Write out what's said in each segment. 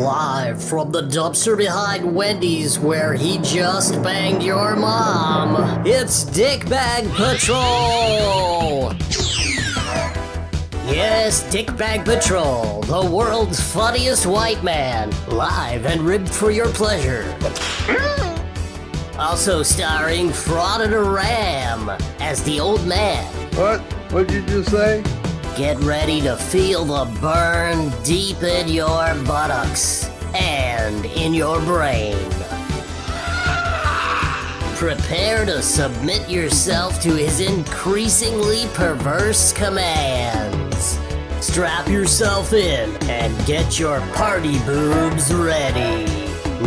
Live from the dumpster behind Wendy's where he just banged your mom, it's Dickbag Patrol! Yes, Dickbag Patrol, the world's funniest white man, live and ribbed for your pleasure. Also starring Frauded Ram as the old man. What? What'd you just say? Get ready to feel the burn deep in your buttocks and in your brain. Prepare to submit yourself to his increasingly perverse commands. Strap yourself in and get your party boobs ready.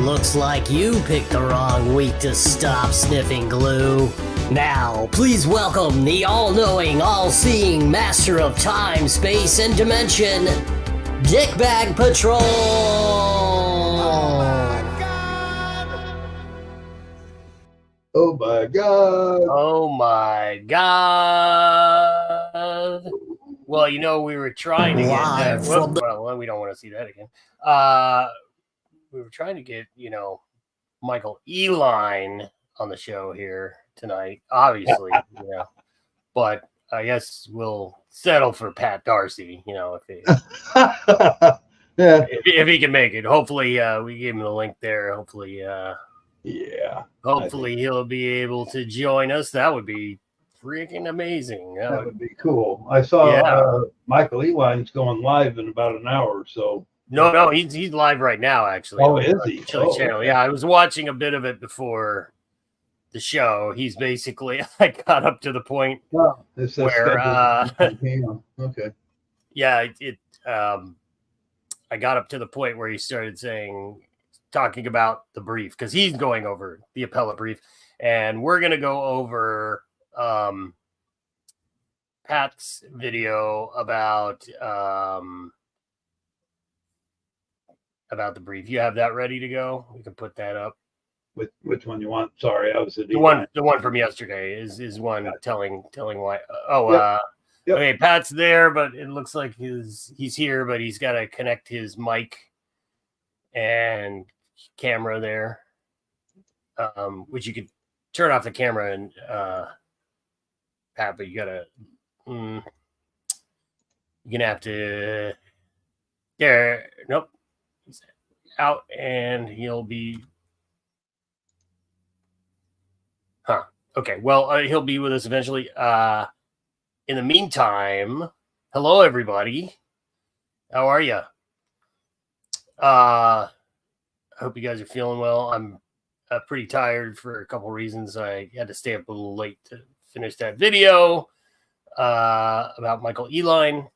Looks like you picked the wrong week to stop sniffing glue. Now, please welcome the all-knowing, all-seeing master of time, space, and dimension, Dickbag Patrol! Oh my God! Oh my God! Well, you know, we were trying to get well, we don't want to see that again. We were trying to get, you know, Michael Eline on the show here tonight, obviously, you know, but I guess we'll settle for Pat Darcy, you know, if he can make it. Hopefully, we gave him the link there. Hopefully, hopefully he'll be able to join us. That would be freaking amazing. That would be cool. I saw Michael Eline's going live in about an hour or so. No, he's live right now, actually. Oh, is he? Chille channel. Okay. Yeah, I was watching a bit of it before the show. He's basically, I got up to the point where okay. Yeah, I got up to the point where he started talking about the brief, because he's going over the appellate brief, and we're gonna go over Pat's video about the brief. You have that ready to go? We can put that up. Which one you want? Sorry, I was the one from yesterday is one telling why. Okay, Pat's there, but it looks like he's here, but he's got to connect his mic and camera there, which you could turn off the camera and Pat, but you gotta you're gonna have to nope, he's out, and he'll be okay, well, he'll be with us eventually. In the meantime, hello everybody, how are you? I hope you guys are feeling well. I'm pretty tired for a couple reasons. I had to stay up a little late to finish that video about Michael Eline,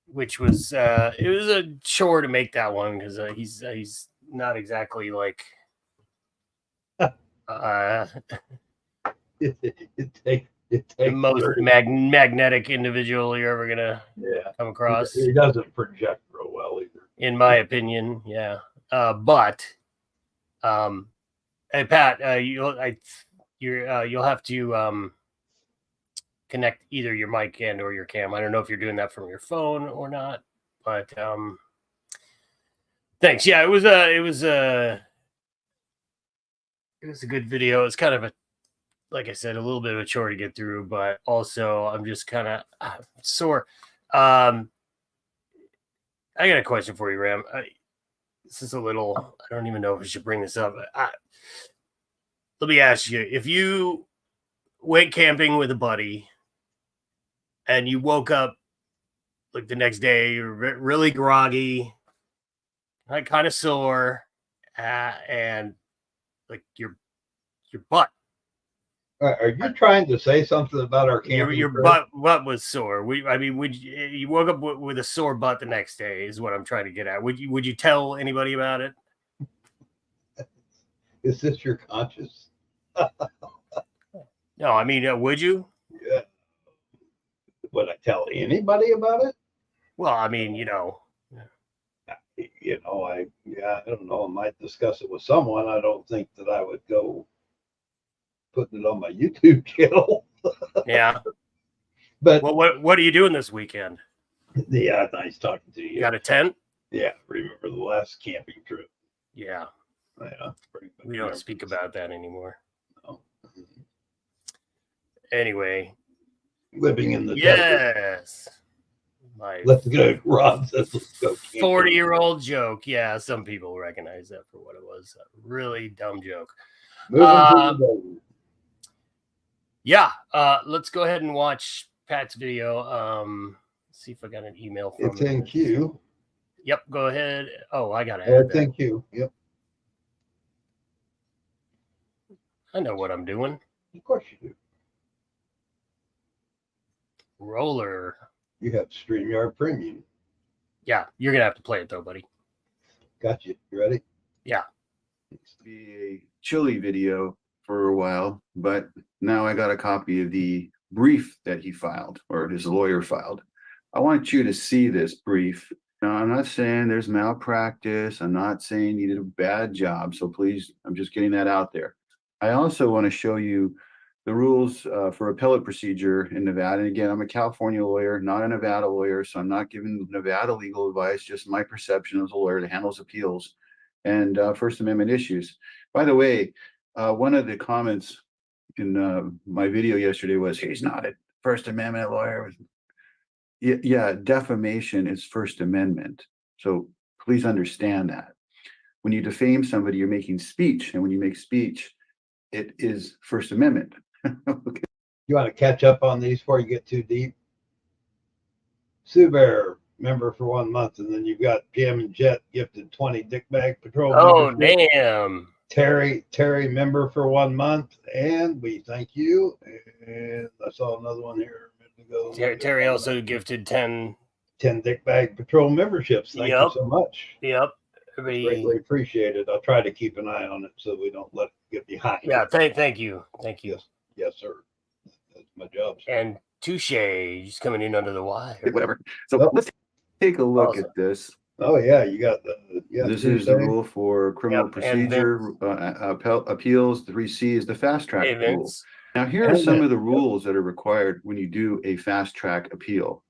which was it was a chore to make that one, because he's not exactly like the most magnetic individual you're ever gonna come across. He doesn't project real well either, in my opinion. Yeah, but hey Pat, you'll have to connect either your mic and or your cam. I don't know if you're doing that from your phone or not, but thanks. Yeah, it was a good video. It's kind of like I said, a little bit of a chore to get through, but also I'm just kind of sore. I got a question for you, Ram. This is a little, I don't even know if I should bring this up. Let me ask you, if you went camping with a buddy and you woke up like the next day, you're really groggy, like kind of sore, and like your butt. Are you trying to say something about our camping? Your butt was sore. Would you woke up with a sore butt the next day? Is what I'm trying to get at. Would you tell anybody about it? Is this your conscience? No, I mean, would you? Yeah. Would I tell anybody about it? Well, I mean, you know. I don't know. I might discuss it with someone. I don't think that I would go putting it on my YouTube channel. Yeah. But well, what are you doing this weekend? Yeah, nice talking to you. You got a tent? Yeah, remember the last camping trip? Yeah, Yeah, we don't speak about that anymore. No. Anyway, Living in the desert. yes, my Let's go. Rob says, let's go camping. 40-year-old joke. Yeah, some people recognize that for what it was. A really dumb joke. Moving to the desert. Yeah, let's go ahead and watch Pat's video. See if I got an email from It's in queue. Yep, go ahead. Oh, I got to Oh, add it's that. in queue. Yep. I know what I'm doing. Of course you do. Roller. You have StreamYard Premium. Yeah, you're going to have to play it, though, buddy. Got you. You ready? Yeah. Used to be a Chille video for a while, but now I got a copy of the brief that he filed, or his lawyer filed. I want you to see this brief. Now, I'm not saying there's malpractice. I'm not saying you did a bad job. So please, I'm just getting that out there. I also want to show you the rules for appellate procedure in Nevada. And again, I'm a California lawyer, not a Nevada lawyer. So I'm not giving Nevada legal advice, just my perception as a lawyer that handles appeals and First Amendment issues. By the way, one of the comments in my video yesterday was, he's not a First Amendment lawyer. Yeah, defamation is First Amendment. So please understand that. When you defame somebody, you're making speech. And when you make speech, it is First Amendment. Okay. You want to catch up on these before you get too deep? Sue Bear, member for 1 month, and then you've got Jam and Jet gifted 20 Dick Bag Patrol. Oh, membership. damn. Terry, member for 1 month, and we thank you. And I saw another one here a minute ago. Terry also gifted 10 Dick Bag Patrol memberships. Thank you so much. Yep. Greatly appreciated. I'll try to keep an eye on it so we don't let it get behind. Yeah, thank you. Thank you. Yes, sir. That's my job. Sir. And Touche, he's coming in under the wire. Whatever. So let's take a look at this. Oh yeah, you got the This is the rule for criminal procedure appeals. 3C is the fast track rule. Now here are some of the rules that are required when you do a fast track appeal.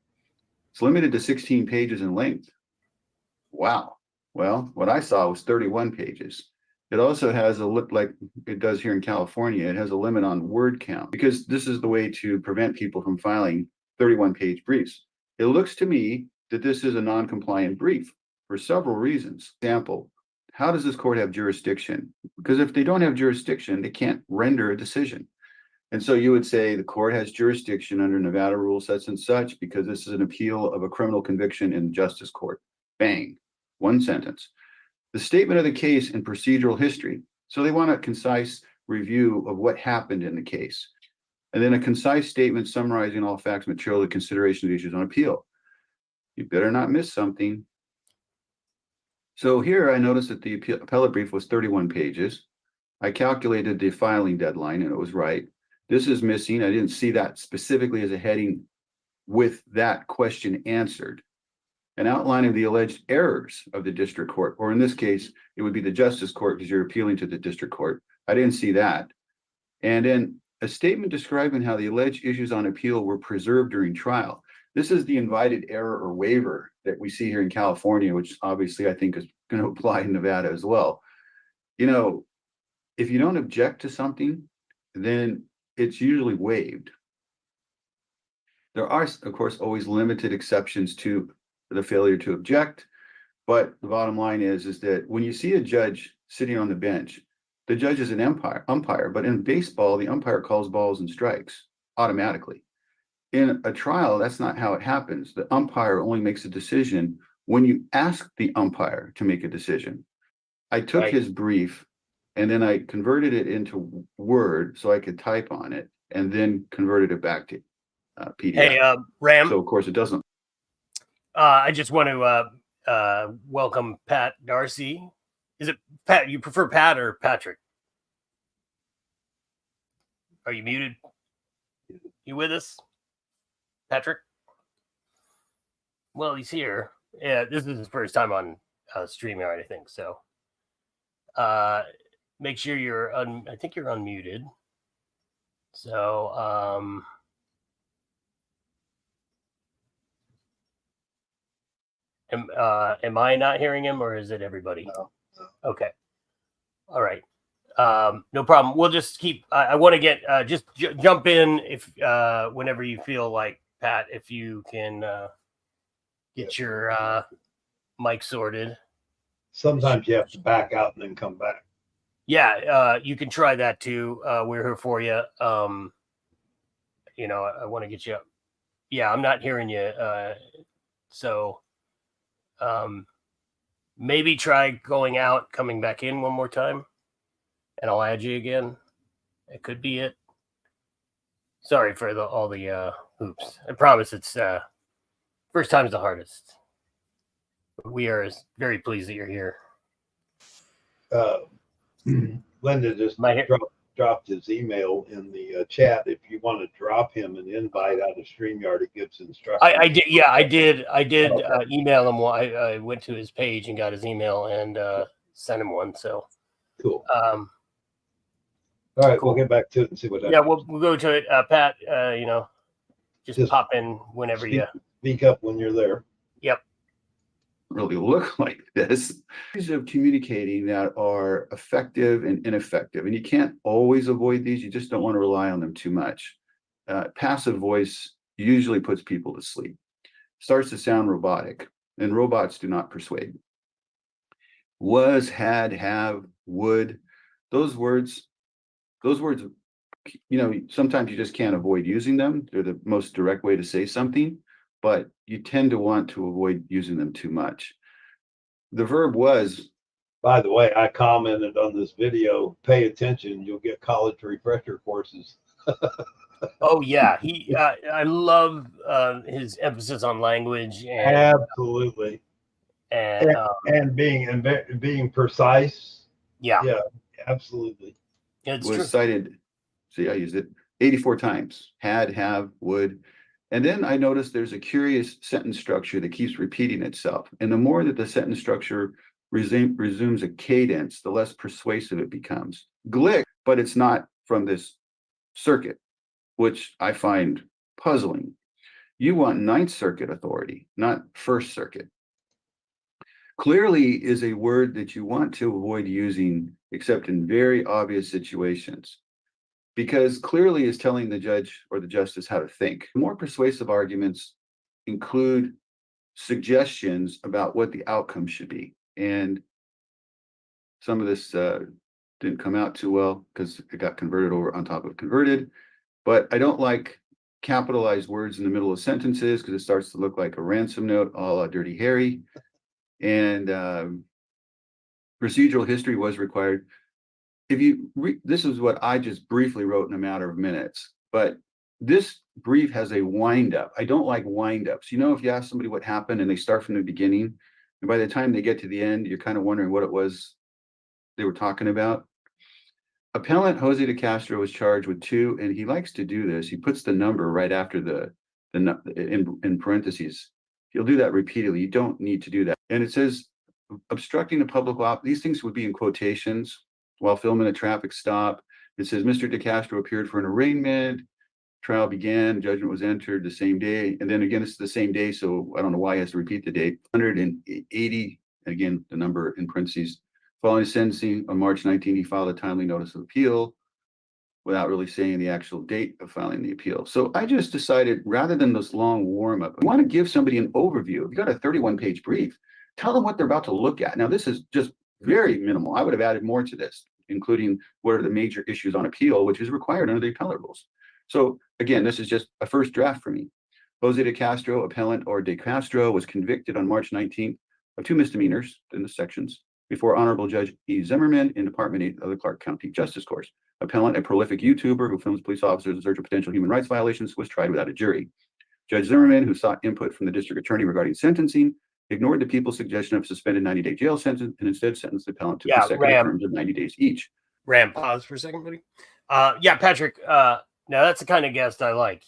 It's limited to 16 pages in length. Wow. Well, what I saw was 31 pages. It also has a like it does here in California. It has a limit on word count because this is the way to prevent people from filing 31-page briefs. It looks to me that this is a non-compliant brief for several reasons. Example, how does this court have jurisdiction? Because if they don't have jurisdiction, they can't render a decision. And so you would say the court has jurisdiction under Nevada rule such and such because this is an appeal of a criminal conviction in the justice court. Bang, one sentence. The statement of the case and procedural history. So they want a concise review of what happened in the case. And then a concise statement summarizing all facts, material, to consideration of issues on appeal. You better not miss something. So here I noticed that the appellate brief was 31 pages. I calculated the filing deadline and it was right. This is missing. I didn't see that specifically as a heading with that question answered. An outline of the alleged errors of the district court, or in this case, it would be the justice court because you're appealing to the district court. I didn't see that. And then a statement describing how the alleged issues on appeal were preserved during trial. This is the invited error or waiver that we see here in California, which obviously I think is going to apply in Nevada as well. You know, if you don't object to something, then it's usually waived. There are, of course, always limited exceptions to the failure to object. But the bottom line is that when you see a judge sitting on the bench, the judge is an umpire, but in baseball, the umpire calls balls and strikes automatically. In a trial, that's not how it happens. The umpire only makes a decision when you ask the umpire to make a decision. I took his brief and then I converted it into Word so I could type on it and then converted it back to PDF. Hey, Ram. So, of course, it doesn't. I just want to welcome Pat Darcy. Is it Pat? You prefer Pat or Patrick? Are you muted? You with us, Patrick? Well, he's here. Yeah, this is his first time on StreamYard, I think. So make sure you're I think you're unmuted. So Am I not hearing him, or is it everybody? No. Okay. All right. No problem. We'll just keep. I want to get just jump in if whenever you feel like, Pat, if you can get your mic sorted. Sometimes you have to back out and then come back. Yeah, you can try that too. We're here for you. I want to get you up. Yeah, I'm not hearing you. So maybe try going out, coming back in one more time, and I'll add you again. It could be it. Sorry for all the hoops. I promise it's first time's the hardest. We are very pleased that you're here. Linda just dropped his email in the chat. If you want to drop him an invite out of StreamYard, it gives instructions. I did. Yeah, I did. Email him. I went to his page and got his email and sent him one. So cool. All right, cool. We'll get back to it and see what happens. Yeah, we'll go to it. Pat, just pop in whenever you speak up when you're there. Yep. Really look like this. Ways of communicating that are effective and ineffective, and you can't always avoid these. You just don't want to rely on them too much. Passive voice usually puts people to sleep. Starts to sound robotic, and robots do not persuade. Was, had, have, would, those words, sometimes you just can't avoid using them. They're the most direct way to say something, but you tend to want to avoid using them too much. The verb was. By the way, I commented on this video, pay attention, you'll get college refresher courses. Oh yeah, I love his emphasis on language and absolutely, and being precise. Yeah, absolutely. It's was true. Cited. See, I used it 84 times. Had, have, would. And then I noticed there's a curious sentence structure that keeps repeating itself. And the more that the sentence structure resumes a cadence, the less persuasive it becomes. Glick, but it's not from this circuit, which I find puzzling. You want Ninth Circuit authority, not First Circuit. Clearly is a word that you want to avoid using except in very obvious situations, because clearly is telling the judge or the justice how to think. More persuasive arguments include suggestions about what the outcome should be. And some of this didn't come out too well because it got converted over on top of converted. But I don't like capitalized words in the middle of sentences because it starts to look like a ransom note, a la Dirty Harry. And procedural history was required. If you this is what I just briefly wrote in a matter of minutes, but this brief has a wind up. I don't like wind ups. If you ask somebody what happened and they start from the beginning, and by the time they get to the end, you're kind of wondering what it was they were talking about. Appellant Jose de Castro was charged with 2, and he likes to do this. He puts the number right after the in parentheses. He'll do that repeatedly. You don't need to do that. And it says obstructing the public law. These things would be in quotations. While filming a traffic stop, it says Mr. De Castro appeared for an arraignment. Trial began. Judgment was entered the same day. And then again, it's the same day. So I don't know why he has to repeat the date. 180, again, the number in parentheses. Following sentencing on March 19, he filed a timely notice of appeal without really saying the actual date of filing the appeal. So I just decided, rather than this long warm up, I want to give somebody an overview. If you got a 31-page brief, tell them what they're about to look at. Now, this is just very minimal. I would have added more to this, including what are the major issues on appeal, which is required under the appellate rules. So again, this is just a first draft for me. Jose de Castro, appellant or de Castro, was convicted on March 19th of 2 misdemeanors in the sections before Honorable Judge E. Zimmerman in Department 8 of the Clark County Justice Course. Appellant, a prolific YouTuber who films police officers in search of potential human rights violations, was tried without a jury. Judge Zimmerman, who sought input from the district attorney regarding sentencing, ignored the people's suggestion of suspended 90-day jail sentence and instead sentenced the appellant to consecutive terms of 90 days each. Ram, pause for a second, buddy. Patrick, now that's the kind of guest I like.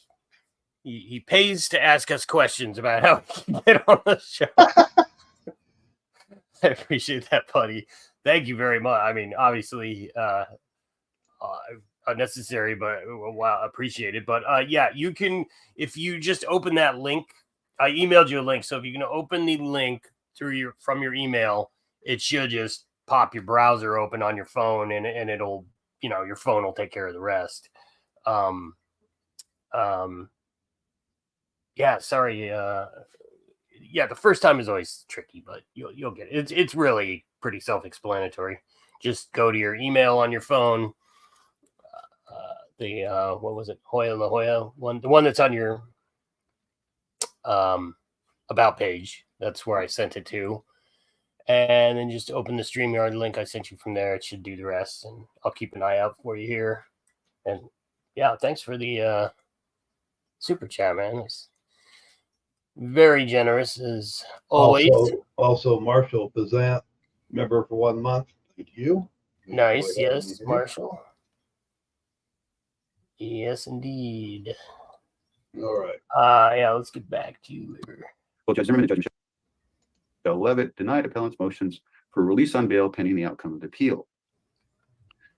He pays to ask us questions about how he can get on the show. I appreciate that, buddy. Thank you very much. I mean, obviously, unnecessary, but wow, appreciated. But you can, if you just open that link, I emailed you a link. So if you can open the link from your email, it should just pop your browser open on your phone, and it'll, your phone will take care of the rest. Yeah, sorry. Yeah, the first time is always tricky, but you'll get it. It's really pretty self-explanatory. Just go to your email on your phone. What was it? Hoya La Jolla one, the one that's on your about page. That's where I sent it to. And then just open the StreamYard link I sent you from there. It should do the rest, and I'll keep an eye out for you here. And yeah, thanks for the super chat, man. It's very generous as always. Also Marshall Pazant, member for 1 month. Thank you. Nice, yes, Marshall. Yes, indeed. All right. Yeah, let's get back to you here. Well, Judge Zimmerman and Judge Michelle Levitt denied appellant's motions for release on bail pending the outcome of the appeal.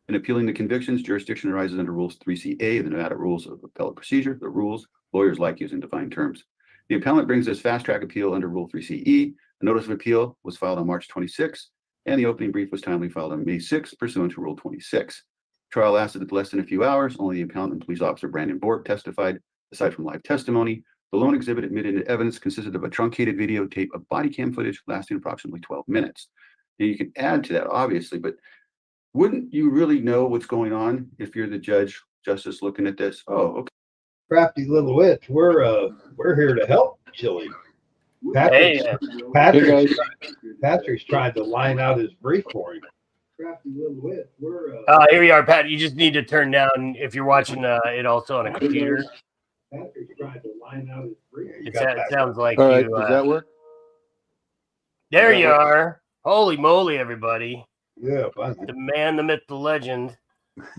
In appealing the convictions, jurisdiction arises under Rules 3CA of the Nevada Rules of Appellate Procedure. The rules lawyers like using defined terms. The appellant brings this fast-track appeal under Rule 3CE. A notice of appeal was filed on March 26, and the opening brief was timely filed on May 6, pursuant to Rule 26. Trial lasted less than a few hours. Only the appellant and police officer Brandon Bork testified. Aside from live testimony, the lone exhibit admitted into evidence consisted of a truncated videotape of body cam footage lasting approximately 12 minutes. Now, you can add to that, obviously, but wouldn't you really know what's going on if you're the justice looking at this? Oh, okay. Crafty little witch, we're here to help Chille. Patrick's trying to line out his brief for him. Crafty little witch, here we are, Pat. You just need to turn down if you're watching it also on a computer. Patrick's trying to line out his brief. It sounds like all right. you. Does that work? There you are. Holy moly, everybody! Yeah, fine. The man, the myth, the legend.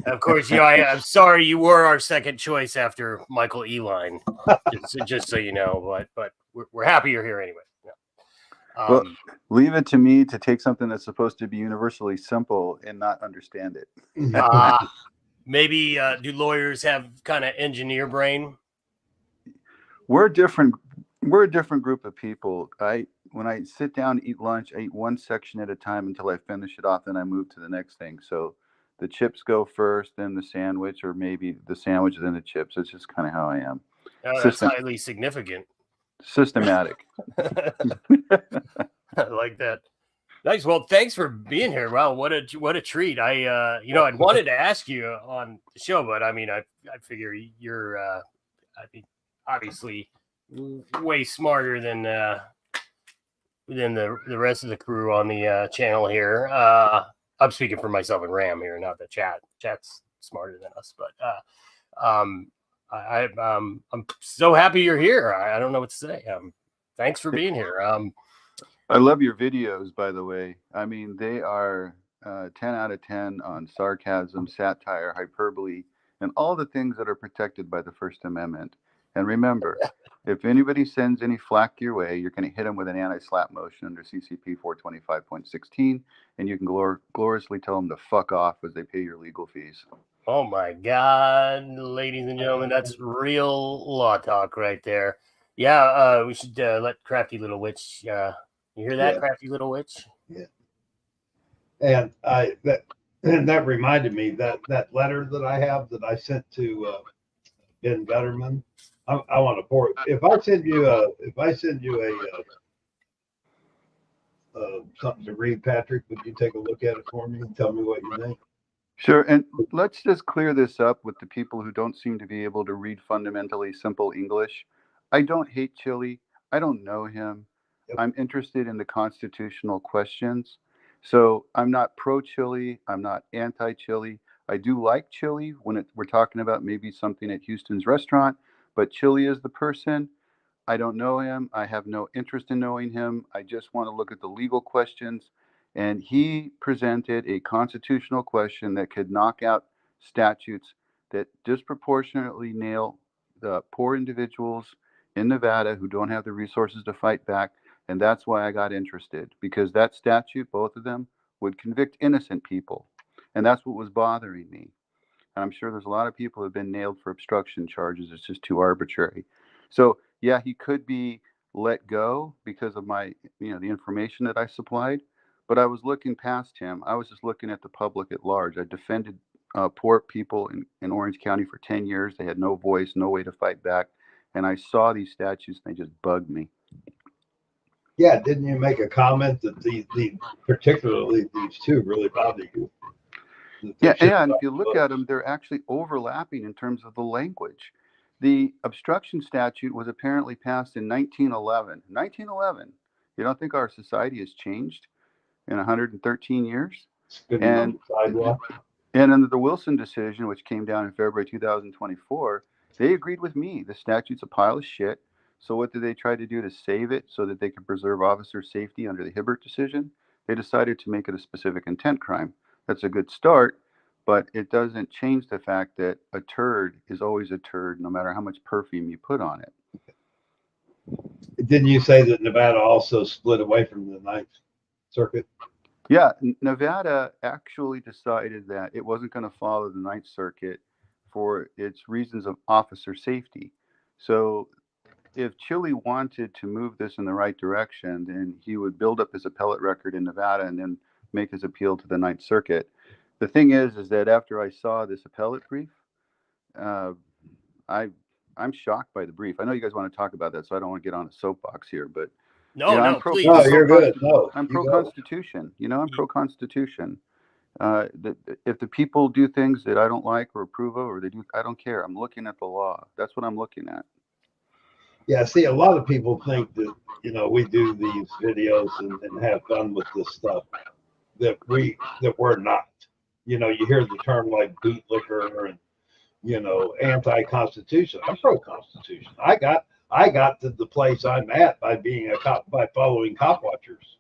Of course, I'm sorry you were our second choice after Michael Eline. just so you know, but we're happy you're here anyway. Yeah. Well, leave it to me to take something that's supposed to be universally simple and not understand it. Maybe do lawyers have kind of engineer brain? We're a different group of people. When I sit down to eat lunch, I eat one section at a time until I finish it off, then I move to the next thing. So the chips go first, then the sandwich, or maybe the sandwich, then the chips. It's just kind of how I am. That's highly significant. Systematic. I like that. Nice. Well, thanks for being here. Wow, what a treat. I'd wanted to ask you on the show, but I mean, I figure you're obviously way smarter than the rest of the crew on the channel here. I'm speaking for myself and Ram here, not the chat. Chat's smarter than us, but I'm so happy you're here. I don't know what to say. Thanks for being here. I love your videos, by the way. I mean, they are 10 out of 10 on sarcasm, satire, hyperbole, and all the things that are protected by the First Amendment. And remember, if anybody sends any flack your way, you're going to hit them with an anti-slap motion under CCP 425.16, and you can gloriously tell them to fuck off as they pay your legal fees. Oh my God, ladies and gentlemen, that's real law talk right there. Yeah, we should let Crafty Little Witch. You hear that, yeah. Crafty Little Witch? Yeah. And that reminded me that letter that I have that I sent to Ben Gutterman. I want to pour it. If I send you a something to read, Patrick, would you take a look at it for me and tell me what you think? Sure. And let's just clear this up with the people who don't seem to be able to read fundamentally simple English. I don't hate Chille. I don't know him. Yep. I'm interested in the constitutional questions. So I'm not pro-Chille. I'm not anti-Chille. I do like Chille when we're talking about maybe something at Houston's restaurant, but Chille is the person. I don't know him. I have no interest in knowing him. I just want to look at the legal questions. And he presented a constitutional question that could knock out statutes that disproportionately nail the poor individuals in Nevada who don't have the resources to fight back. And that's why I got interested, because that statute, both of them, would convict innocent people. And that's what was bothering me. And I'm sure there's a lot of people who have been nailed for obstruction charges. It's just too arbitrary. So, yeah, he could be let go because of my, the information that I supplied. But I was looking past him. I was just looking at the public at large. I defended poor people in Orange County for 10 years. They had no voice, no way to fight back. And I saw these statutes and they just bugged me. Yeah, didn't you make a comment that the particularly these two really bother you? Yeah, and if you look at them, they're actually overlapping in terms of the language. The obstruction statute was apparently passed in 1911. 1911. You don't think our society has changed in 113 years? And under the Wilson decision, which came down in February 2024, they agreed with me. The statute's a pile of shit. So what did they try to do to save it so that they could preserve officer safety under the Hibbert decision? They decided to make it a specific intent crime. That's a good start, but it doesn't change the fact that a turd is always a turd, no matter how much perfume you put on it. Didn't you say that Nevada also split away from the Ninth Circuit? Yeah, Nevada actually decided that it wasn't going to follow the Ninth Circuit for its reasons of officer safety. So if Chille wanted to move this in the right direction, then he would build up his appellate record in Nevada and then make his appeal to the Ninth Circuit. The thing is that after I saw this appellate brief, I'm shocked by the brief. I know you guys want to talk about that, so I don't want to get on a soapbox here, but please. No, you're good. No, I'm pro-Constitution. I'm pro-Constitution. If the people do things that I don't like or approve of, or they do, I don't care. I'm looking at the law. That's what I'm looking at. Yeah, see, a lot of people think that, we do these videos and have fun with this stuff that we're not. You hear the term like bootlicker and, anti-Constitution. I'm pro-Constitution. I got to the place I'm at by being a cop, by following cop watchers.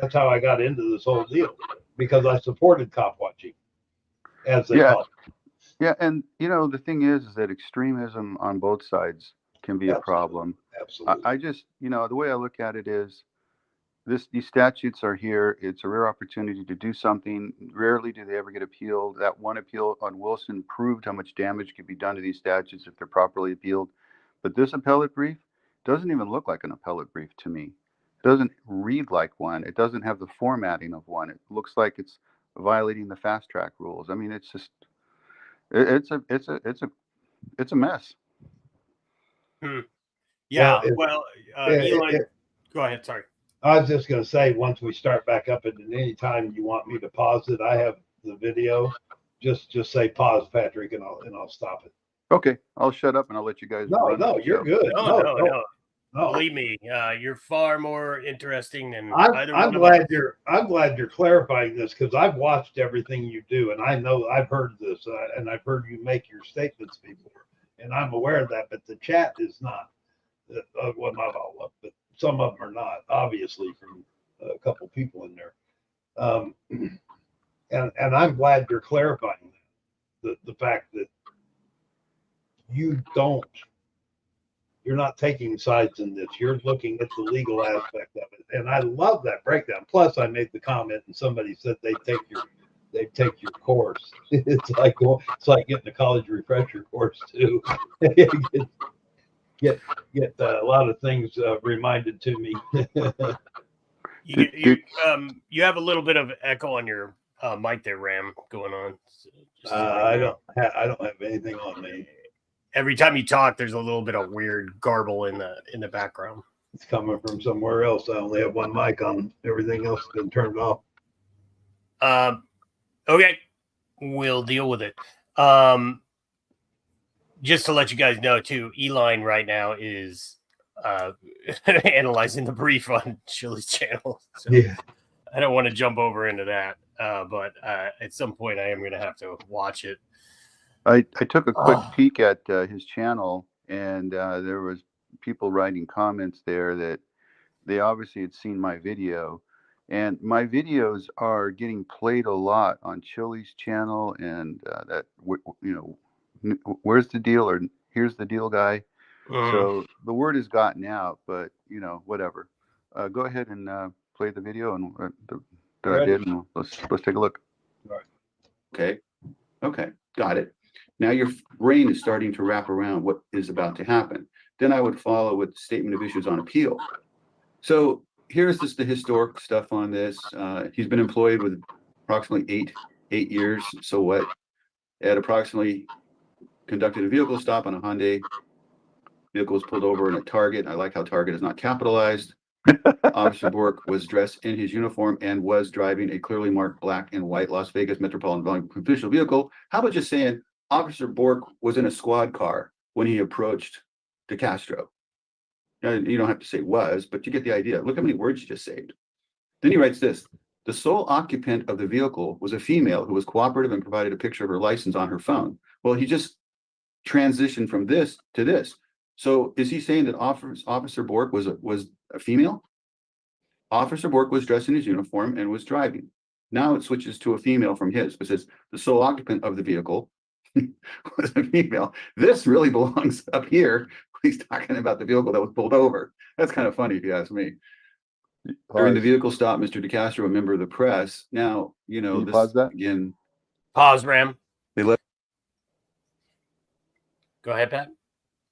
That's how I got into this whole deal, because I supported cop watching, as they call it. Yeah, and the thing is that extremism on both sides can be a problem. Absolutely. I just, the way I look at it is these statutes are here. It's a rare opportunity to do something. Rarely do they ever get appealed. That one appeal on Wilson proved how much damage can be done to these statutes if they're properly appealed. But this appellate brief doesn't even look like an appellate brief to me. It doesn't read like one. It doesn't have the formatting of one. It looks like it's violating the fast track rules. I mean, it's just, it's a mess. Yeah. Well, Eli, go ahead. Sorry. I was just going to say, once we start back up, and any time you want me to pause it, I have the video. Just say pause, Patrick, and I'll stop it. Okay, I'll shut up and I'll let you guys. No, you're good. No. Believe me, you're far more interesting than either I'm glad you're clarifying this, because I've watched everything you do, and I know I've heard this, and I've heard you make your statements before, and I'm aware of that. But the chat is not. Well, not all of it, but some of them are not, obviously, from a couple people in there. And I'm glad you're clarifying that. The fact that you're not taking sides in this. You're looking at the legal aspect of it. And I love that breakdown. Plus, I made the comment and somebody said they take your course. It's like getting a college refresher course too. Get a lot of things reminded to me. You have a little bit of echo on your mic there, Ram, going on. I don't have anything on me. Every time you talk, there's a little bit of weird garble in the background. It's coming from somewhere else. I only have one mic on. Everything else has been turned off. Okay, we'll deal with it. Just to let you guys know, too, Eline right now is analyzing the brief on Chille's channel. So yeah. I don't want to jump over into that, but at some point I am going to have to watch it. I took a quick peek at his channel, and there was people writing comments there that they obviously had seen my video. And my videos are getting played a lot on Chille's channel, and where's the deal, or here's the deal, guy. So the word has gotten out, but whatever. Go ahead and play the video and that I did, and let's take a look. All right. Okay, got it. Now your brain is starting to wrap around what is about to happen. then I would follow with statement of issues on appeal. So here's just the historic stuff on this. He's been employed with approximately eight years. So what? At approximately conducted a vehicle stop on a Hyundai. Vehicle was pulled over in a Target. I like how Target is not capitalized. Officer Bork was dressed in his uniform and was driving a clearly marked black and white Las Vegas Metropolitan official vehicle. How about just saying Officer Bork was in a squad car when he approached DeCastro? You don't have to say was, but you get the idea. Look how many words you just saved. Then he writes this. The sole occupant of the vehicle was a female who was cooperative and provided a picture of her license on her phone. Well, he just transitioned from this to this. So is he saying that Officer Bork was a female? Officer Bork was dressed in his uniform and was driving. Now it switches to a female from his, but says the sole occupant of the vehicle was a female. This really belongs up here. He's talking about the vehicle that was pulled over. That's kind of funny if you ask me. During the vehicle stop, Mr. DeCastro, a member of the press. Now, this pause that? Again. Pause, Ram. They let. Go ahead, Pat.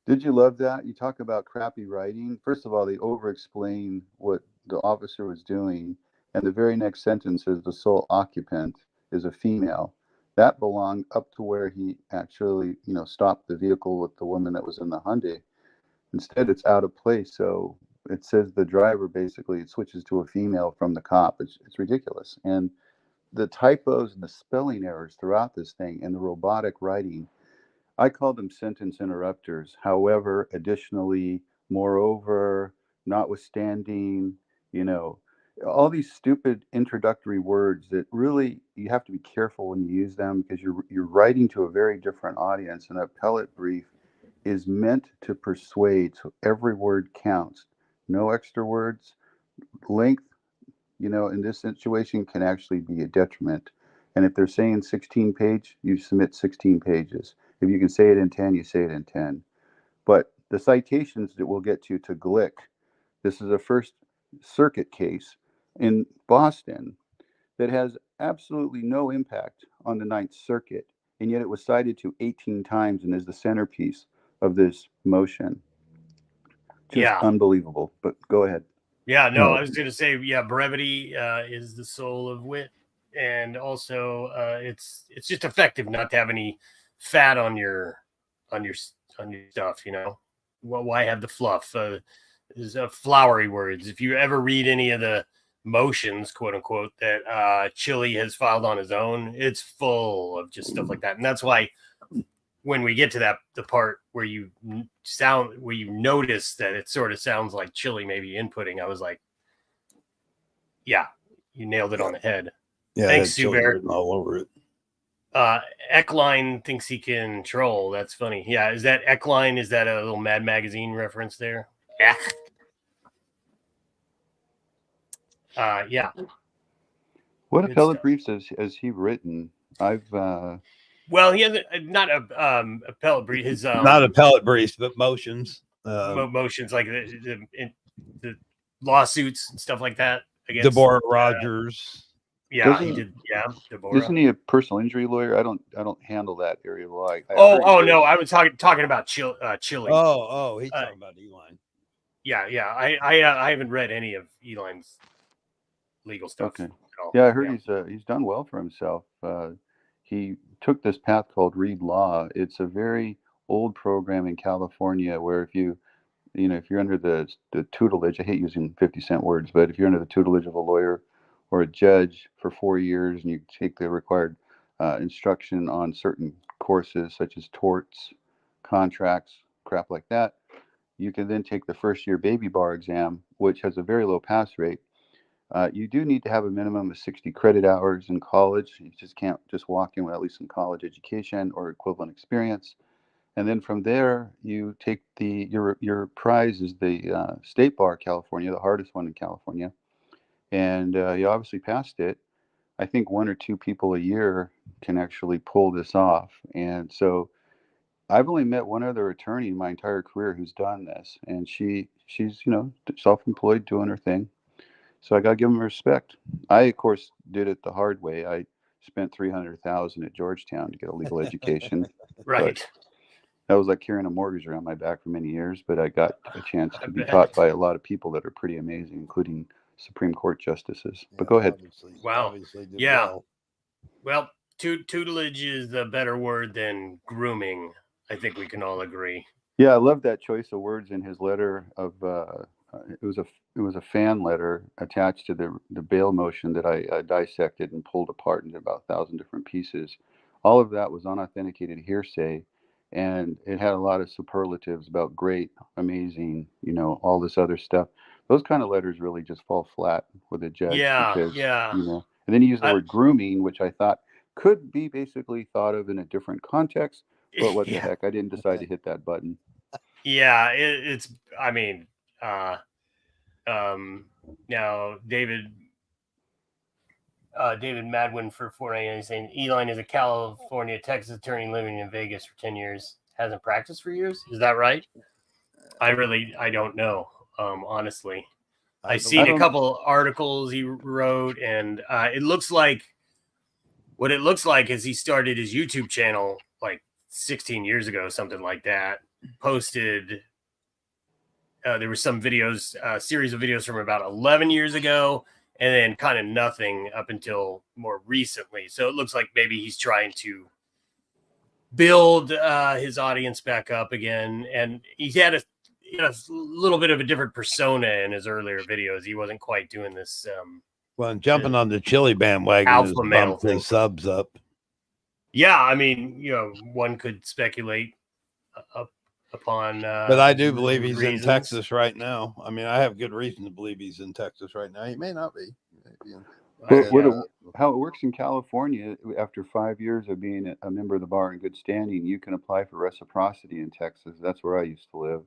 Did you love that? You talk about crappy writing. First of all, they over-explain what the officer was doing, and the very next sentence is the sole occupant is a female. That belonged up to where he actually, stopped the vehicle with the woman that was in the Hyundai. Instead, it's out of place. So it says the driver basically it switches to a female from the cop. It's ridiculous. And the typos and the spelling errors throughout this thing and the robotic writing, I call them sentence interrupters. However, additionally, moreover, notwithstanding, all these stupid introductory words that really you have to be careful when you use them because you're writing to a very different audience. An appellate brief is meant to persuade, so every word counts. No extra words. Length, in this situation can actually be a detriment. And if they're saying 16 page, you submit 16 pages. If you can say it in 10, you say it in 10. But the citations that we'll get to Glick, this is a First Circuit case in Boston that has absolutely no impact on the Ninth Circuit, and yet it was cited to 18 times and is the centerpiece of this motion. Just unbelievable. But go ahead. Yeah, no, I was going to say, brevity is the soul of wit, and also it's just effective not to have any fat on your stuff. Well, why have the fluff? There's flowery words. If you ever read any of the motions, quote unquote, that Chille has filed on his own, it's full of just stuff like that, and that's why when we get to the part where you notice that it sort of sounds like Chille maybe inputting, I was like, yeah, you nailed it on the head. Yeah, thanks, Sue Bear. All over it. Eckline thinks he can troll. That's funny. Yeah, is that Eckline? Is that a little Mad Magazine reference there? Yeah. What appellate briefs has he written? Well, he hasn't not a appellate brief. His not appellate briefs, but motions. Motions like the lawsuits and stuff like that against Deborah Rogers. Yeah, he did. Yeah, Deborah. Isn't he a personal injury lawyer? I don't handle that area of law. No, I was talking about Chille. He's talking about Eline. Yeah. I haven't read any of Eline's legal stuff. Okay. Yeah, I heard he's done well for himself. He took this path called Read Law. It's a very old program in California where if you're under the tutelage, I hate using 50-cent words, but if you're under the tutelage of a lawyer or a judge for 4 years and you take the required instruction on certain courses such as torts, contracts, crap like that, you can then take the first year baby bar exam, which has a very low pass rate. You do need to have a minimum of 60 credit hours in college. You just can't just walk in with at least some college education or equivalent experience. And then from there, you take your prize is the State Bar California, the hardest one in California. And you obviously passed it. I think 1 or 2 people a year can actually pull this off. And so I've only met one other attorney in my entire career who's done this. And she's self-employed doing her thing. So I got to give them respect. I, of course, did it the hard way. I spent $300,000 at Georgetown to get a legal education. Right. That was like carrying a mortgage around my back for many years, but I got a chance to be bet. taught by a lot of people that are pretty amazing, including Supreme Court justices. But go ahead. Wow. Obviously did Yeah. well. Well, tutelage is a better word than grooming. I think we can all agree. Yeah, I love that choice of words in his letter of it was a fan letter attached to the bail motion that I dissected and pulled apart into about 1,000 different pieces. All of that was unauthenticated hearsay, and it had a lot of superlatives about great, amazing, all this other stuff. Those kind of letters really just fall flat with a judge because, Yeah. And then he used the word grooming, which I thought could be basically thought of in a different context. But what the heck? I didn't decide to hit that button. Yeah, it's. I mean, now David Madwin for 499 saying Elon is a California, Texas attorney living in Vegas for 10 years. Hasn't practiced for years. Is that right? I don't know. Honestly, I've seen a couple articles he wrote, and it looks like is he started his YouTube channel like 16 years ago, something like that. Posted there were some videos, series of videos from about 11 years ago, and then kind of nothing up until more recently. So it looks like maybe he's trying to build his audience back up again. And he had a little bit of a different persona in his earlier videos. He wasn't quite doing this. Well, and jumping on the Chille bandwagon alpha male bumped his subs up. Yeah, I mean, one could speculate upon. But I do believe he's in Texas right now. I mean, I have good reason to believe he's in Texas right now. He may not be. How it works in California, after 5 years of being a member of the bar in good standing, you can apply for reciprocity in Texas. That's where I used to live.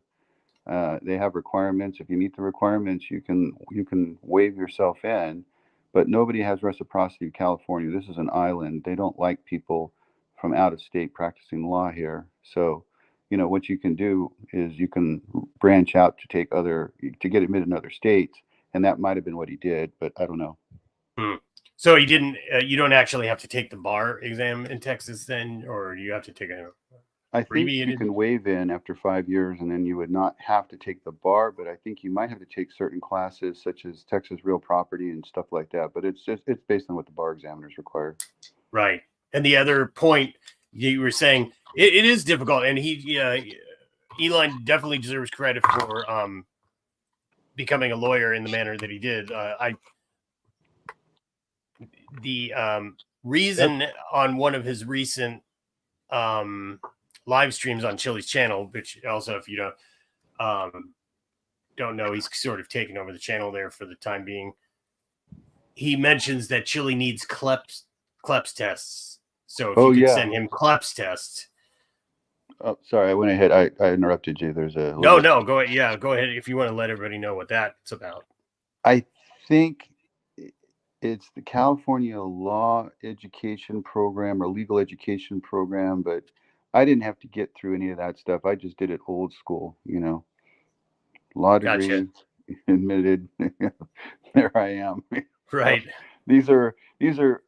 They have requirements. If you meet the requirements, you can waive yourself in. But nobody has reciprocity in California. This is an island. They don't like people from out of state practicing law here. So, what you can do is you can branch out to get admitted in other states. And that might have been what he did, but I don't know. So he didn't, you don't actually have to take the bar exam in Texas then, or you have to take I think you can waive in after 5 years, and then you would not have to take the bar, but I think you might have to take certain classes such as Texas real property and stuff like that. But it's based on what the bar examiners require. Right. And the other point you were saying, it is difficult, and Elon definitely deserves credit for becoming a lawyer in the manner that he did. The reason on one of his recent live streams on Chille's channel, which also, if you don't know, he's sort of taken over the channel there for the time being. He mentions that Chille needs CLEPS tests. So if you could send him CLEPS tests. Oh, sorry, I went ahead. I interrupted you. There's a no, go ahead. Yeah, go ahead if you want to let everybody know what that's about. I think it's the California Law Education Program or Legal Education Program, but I didn't have to get through any of that stuff. I just did it old school, law degree, Gotcha. Admitted. There I am. Right. These are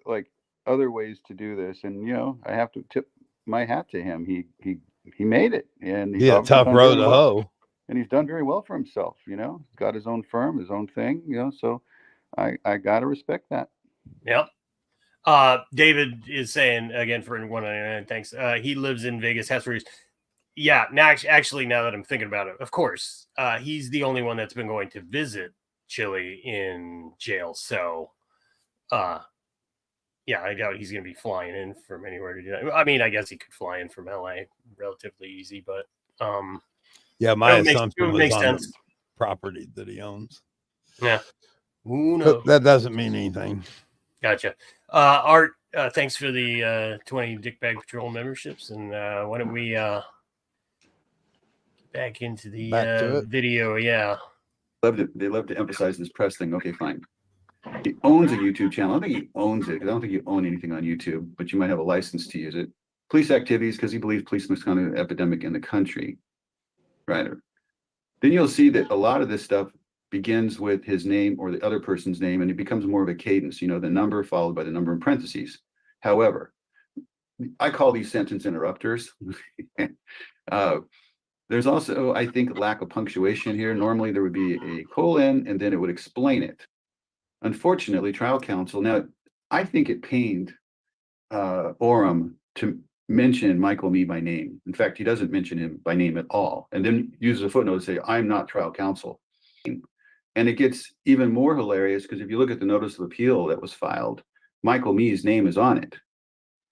like other ways to do this, and I have to tip my hat to him. He made it, and he's tough road to hoe, and he's done very well for himself. He's got his own firm, his own thing. So I gotta respect that. Yep. David is saying again for 199. Thanks. He lives in Vegas. Has for years. Yeah. Now, actually, now that I'm thinking about it, of course, he's the only one that's been going to visit Chille in jail. So, yeah, I doubt he's going to be flying in from anywhere to do that. I mean, I guess he could fly in from LA relatively easy, but yeah, my assumption was makes on sense. the property that he owns. Yeah. No. That doesn't mean anything. Gotcha. Art, thanks for the 20 Dickbag Patrol memberships. And why don't we back into the video? Yeah. They love to emphasize this press thing. Okay, fine. He owns a YouTube channel. I don't think he owns it because I don't think you own anything on YouTube, but you might have a license to use it. Police activities because he believes police misconduct is an epidemic in the country. Right. Then you'll see that a lot of this stuff begins with his name or the other person's name, and it becomes more of a cadence, the number followed by the number in parentheses. However, I call these sentence interrupters. There's also, I think, lack of punctuation here. Normally there would be a colon and then it would explain it. Unfortunately, trial counsel, now I think it pained Orem to mention Michael Mee by name. In fact, he doesn't mention him by name at all, and then uses a footnote to say, I'm not trial counsel. And it gets even more hilarious because if you look at the notice of appeal that was filed, Michael Mee's name is on it.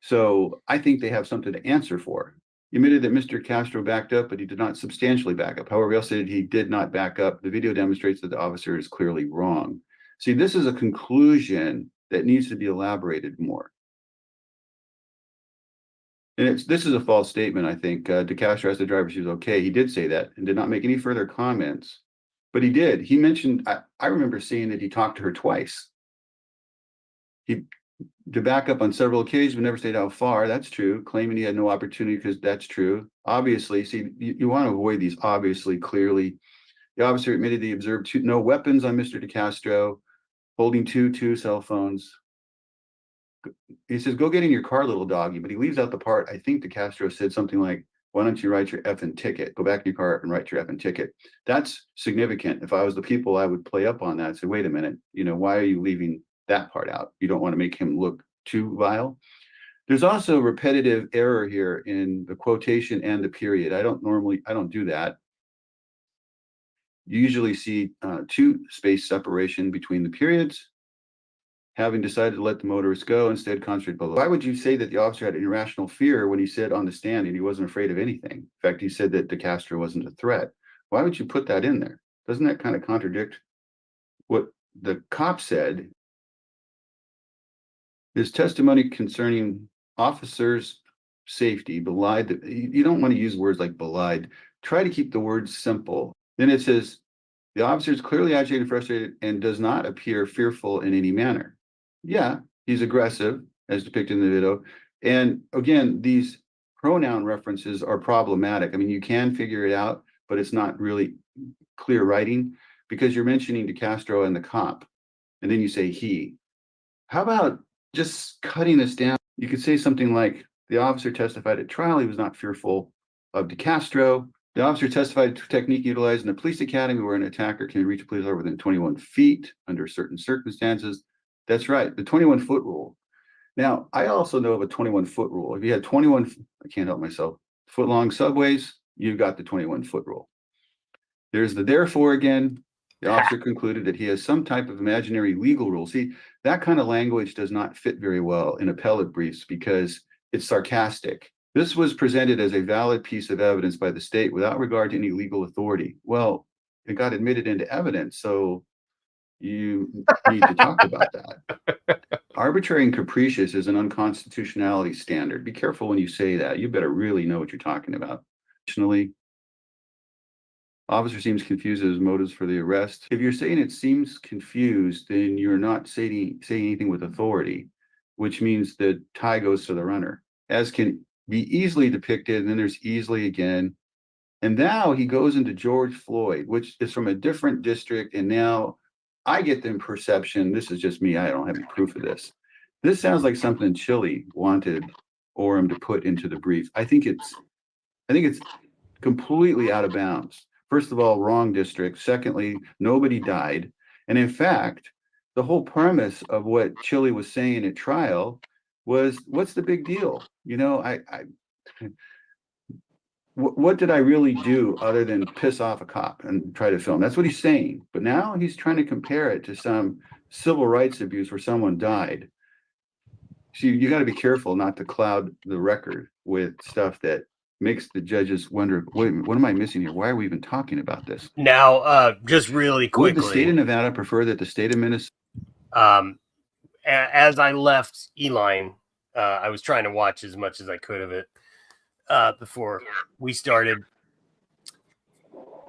So I think they have something to answer for. He admitted that Mr. Castro backed up, but he did not substantially back up. However, he also said he did not back up. The video demonstrates that the officer is clearly wrong. See, this is a conclusion that needs to be elaborated more. And this is a false statement, I think. DeCastro asked the driver if she was okay. He did say that and did not make any further comments. But he did. He mentioned, I remember seeing that he talked to her twice. He to back up on several occasions, but never stated how far. That's true. Claiming he had no opportunity because that's true. Obviously, see, you want to avoid these obviously, clearly. The officer admitted he observed no weapons on Mr. DeCastro, holding two cell phones. He says, go get in your car, little doggy. But he leaves out the part, I think DeCastro said something like, why don't you write your effing ticket? Go back in your car and write your effing ticket. That's significant. If I was the people, I would play up on that. Say, wait a minute, why are you leaving that part out? You don't want to make him look too vile. There's also repetitive error here in the quotation and the period. I don't do that. You usually see 2 space separation between the periods. Having decided to let the motorist go, instead concentrate below. Why would you say that the officer had irrational fear when he said on the stand and he wasn't afraid of anything? In fact, he said that DeCastro wasn't a threat. Why would you put that in there? Doesn't that kind of contradict what the cop said? His testimony concerning officers' safety belied. You don't want to use words like belied. Try to keep the words simple. Then it says, the officer is clearly agitated and frustrated and does not appear fearful in any manner. Yeah, he's aggressive, as depicted in the video. And again, these pronoun references are problematic. I mean, you can figure it out, but it's not really clear writing because you're mentioning DeCastro and the cop, and then you say he. How about just cutting this down? You could say something like, the officer testified at trial he was not fearful of DeCastro. The officer testified to technique utilized in the police academy where an attacker can reach a police officer within 21 feet under certain circumstances. That's right, the 21-foot rule. Now, I also know of a 21-foot rule. If you had 21, I can't help myself, foot-long subways, you've got the 21-foot rule. There's the therefore again. The officer concluded that he has some type of imaginary legal rule. See, that kind of language does not fit very well in appellate briefs because it's sarcastic. This was presented as a valid piece of evidence by the state without regard to any legal authority. Well, it got admitted into evidence, so you need to talk about that. Arbitrary and capricious is an unconstitutionality standard. Be careful when you say that. You better really know what you're talking about. Additionally, officer seems confused as motives for the arrest. If you're saying it seems confused, then you're not saying anything with authority, which means the tie goes to the runner, as can be easily depicted. And then there's easily again. And now he goes into George Floyd, which is from a different district. And now I get the perception, this is just me, I don't have any proof of this. This sounds like something Chille wanted Orem to put into the brief. I think it's completely out of bounds. First of all, wrong district. Secondly, nobody died. And in fact, the whole premise of what Chille was saying at trial was, what's the big deal? What did I really do other than piss off a cop and try to film? That's what he's saying. But now he's trying to compare it to some civil rights abuse where someone died. So you got to be careful not to cloud the record with stuff that makes the judges wonder, wait, what am I missing here? Why are we even talking about this? Now, just really quickly. Would the state of Nevada prefer that the state of Minnesota? As I left Eline, I was trying to watch as much as I could of it before we started.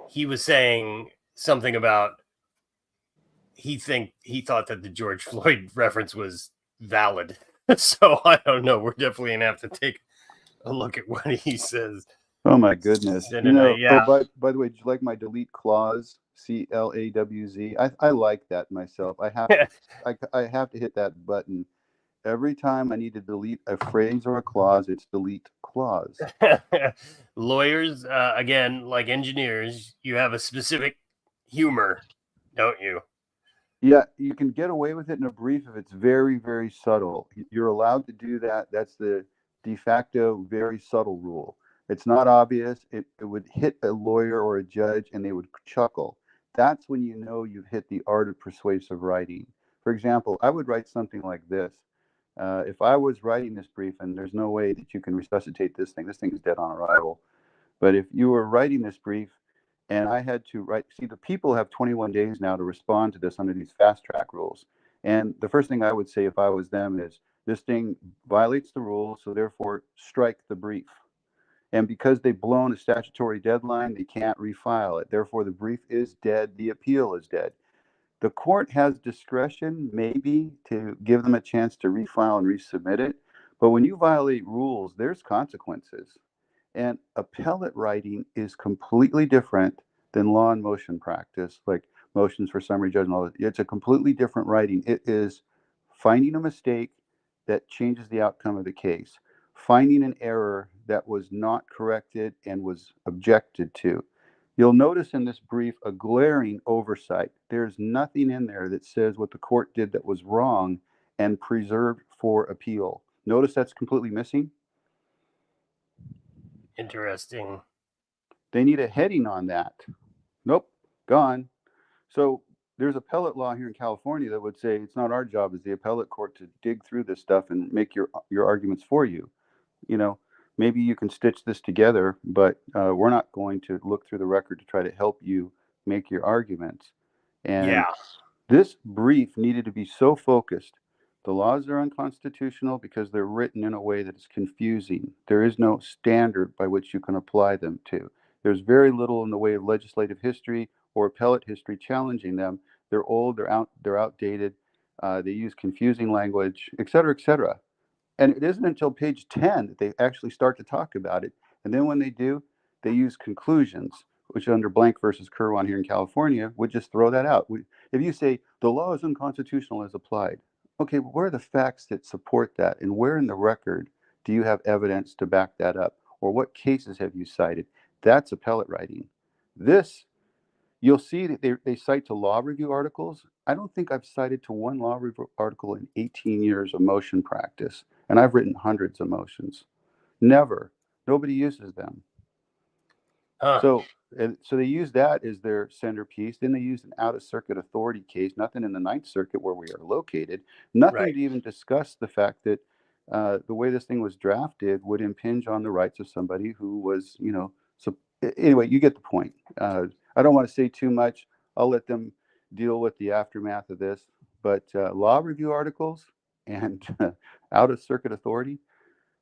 He was saying something about he thought that the George Floyd reference was valid. So I don't know. We're definitely gonna have to take a look at what he says. Oh my goodness! Yeah. Oh, by the way, did you like my delete clause? CLAWZ. I like that myself. I have to hit that button. Every time I need to delete a phrase or a clause, it's delete clause. Lawyers, again, like engineers, you have a specific humor, don't you? Yeah, you can get away with it in a brief if it's very, very subtle. You're allowed to do that. That's the de facto very subtle rule. It's not obvious. It would hit a lawyer or a judge and they would chuckle. That's when you know you've hit the art of persuasive writing. For example, I would write something like this. If I was writing this brief, and there's no way that you can resuscitate this thing is dead on arrival. But if you were writing this brief and I had to write, see, the people have 21 days now to respond to this under these fast track rules. And the first thing I would say if I was them is this thing violates the rules, so therefore strike the brief. And because they've blown a statutory deadline, they can't refile it. Therefore, the brief is dead. The appeal is dead. The court has discretion, maybe, to give them a chance to refile and resubmit it. But when you violate rules, there's consequences. And appellate writing is completely different than law and motion practice, like motions for summary judgment. It's a completely different writing. It is finding a mistake that changes the outcome of the case, finding an error that was not corrected and was objected to. You'll notice in this brief a glaring oversight. There's nothing in there that says what the court did that was wrong and preserved for appeal. Notice that's completely missing. Interesting. They need a heading on that. Nope, gone. So there's appellate law here in California that would say it's not our job as the appellate court to dig through this stuff and make your arguments for you. You know, maybe you can stitch this together, but we're not going to look through the record to try to help you make your arguments. And this brief needed to be so focused. The laws are unconstitutional because they're written in a way that is confusing. There is no standard by which you can apply them to. There's very little in the way of legislative history or appellate history challenging them. They're old, they're outdated, they use confusing language, et cetera, et cetera. And it isn't until page 10 that they actually start to talk about it. And then when they do, they use conclusions, which under Blank versus Kirwan here in California would just throw that out. If you say the law is unconstitutional as applied, okay, well, where are the facts that support that? And where in the record do you have evidence to back that up? Or what cases have you cited? That's appellate writing. This, you'll see that they cite to law review articles. I don't think I've cited to one law review article in 18 years of motion practice. And I've written hundreds of motions. Never. Nobody uses them. So they use that as their centerpiece. Then they use an out-of-circuit authority case, nothing in the Ninth Circuit where we are located, nothing to even discuss the fact that the way this thing was drafted would impinge on the rights of somebody who was, so anyway, you get the point. I don't want to say too much. I'll let them deal with the aftermath of this, but law review articles and out-of-circuit authority,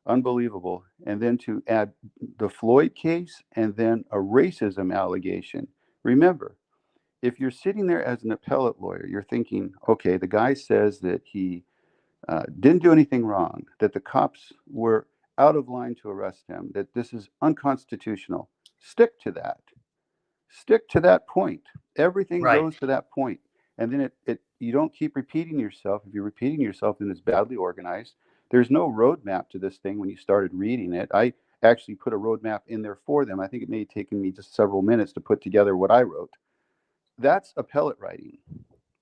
unbelievable. And then to add the Floyd case and then a racism allegation. Remember, if you're sitting there as an appellate lawyer, you're thinking, okay, the guy says that he didn't do anything wrong, that the cops were out of line to arrest him, that this is unconstitutional. Stick to that. Stick to that point. Everything goes to that point. And then you don't keep repeating yourself. If you're repeating yourself, then it's badly organized. There's no roadmap to this thing when you started reading it. I actually put a roadmap in there for them. I think it may have taken me just several minutes to put together what I wrote. That's appellate writing.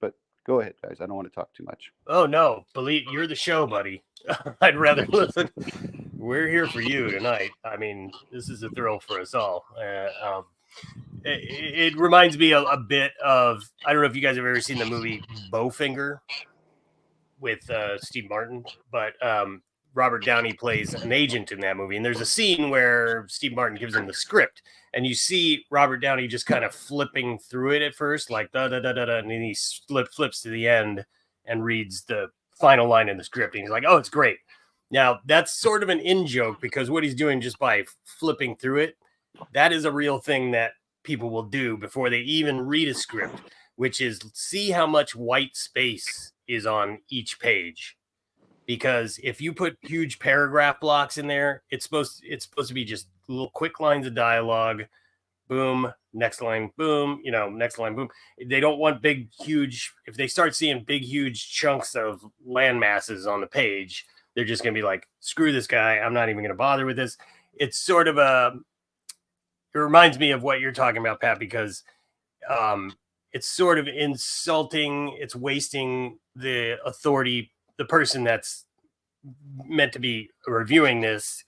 But go ahead, guys. I don't want to talk too much. Oh, no. Believe you're the show, buddy. I'd rather listen. We're here for you tonight. I mean, this is a thrill for us all. It reminds me a bit of, I don't know if you guys have ever seen the movie Bowfinger with Steve Martin, but Robert Downey plays an agent in that movie. And there's a scene where Steve Martin gives him the script, and you see Robert Downey just kind of flipping through it at first, like da-da-da-da-da, and then he flips to the end and reads the final line in the script. And he's like, oh, it's great. Now, that's sort of an in-joke because what he's doing just by flipping through it, that is a real thing that people will do before they even read a script, which is see how much white space is on each page. Because if you put huge paragraph blocks in there, it's supposed to be just little quick lines of dialogue boom, next line, boom, next line, boom. They don't want big, huge, if they start seeing big, huge chunks of land masses on the page, they're just going to be like, screw this guy. I'm not even going to bother with this. It's sort of it reminds me of what you're talking about, Pat, because it's sort of insulting. It's wasting the authority, the person that's meant to be reviewing this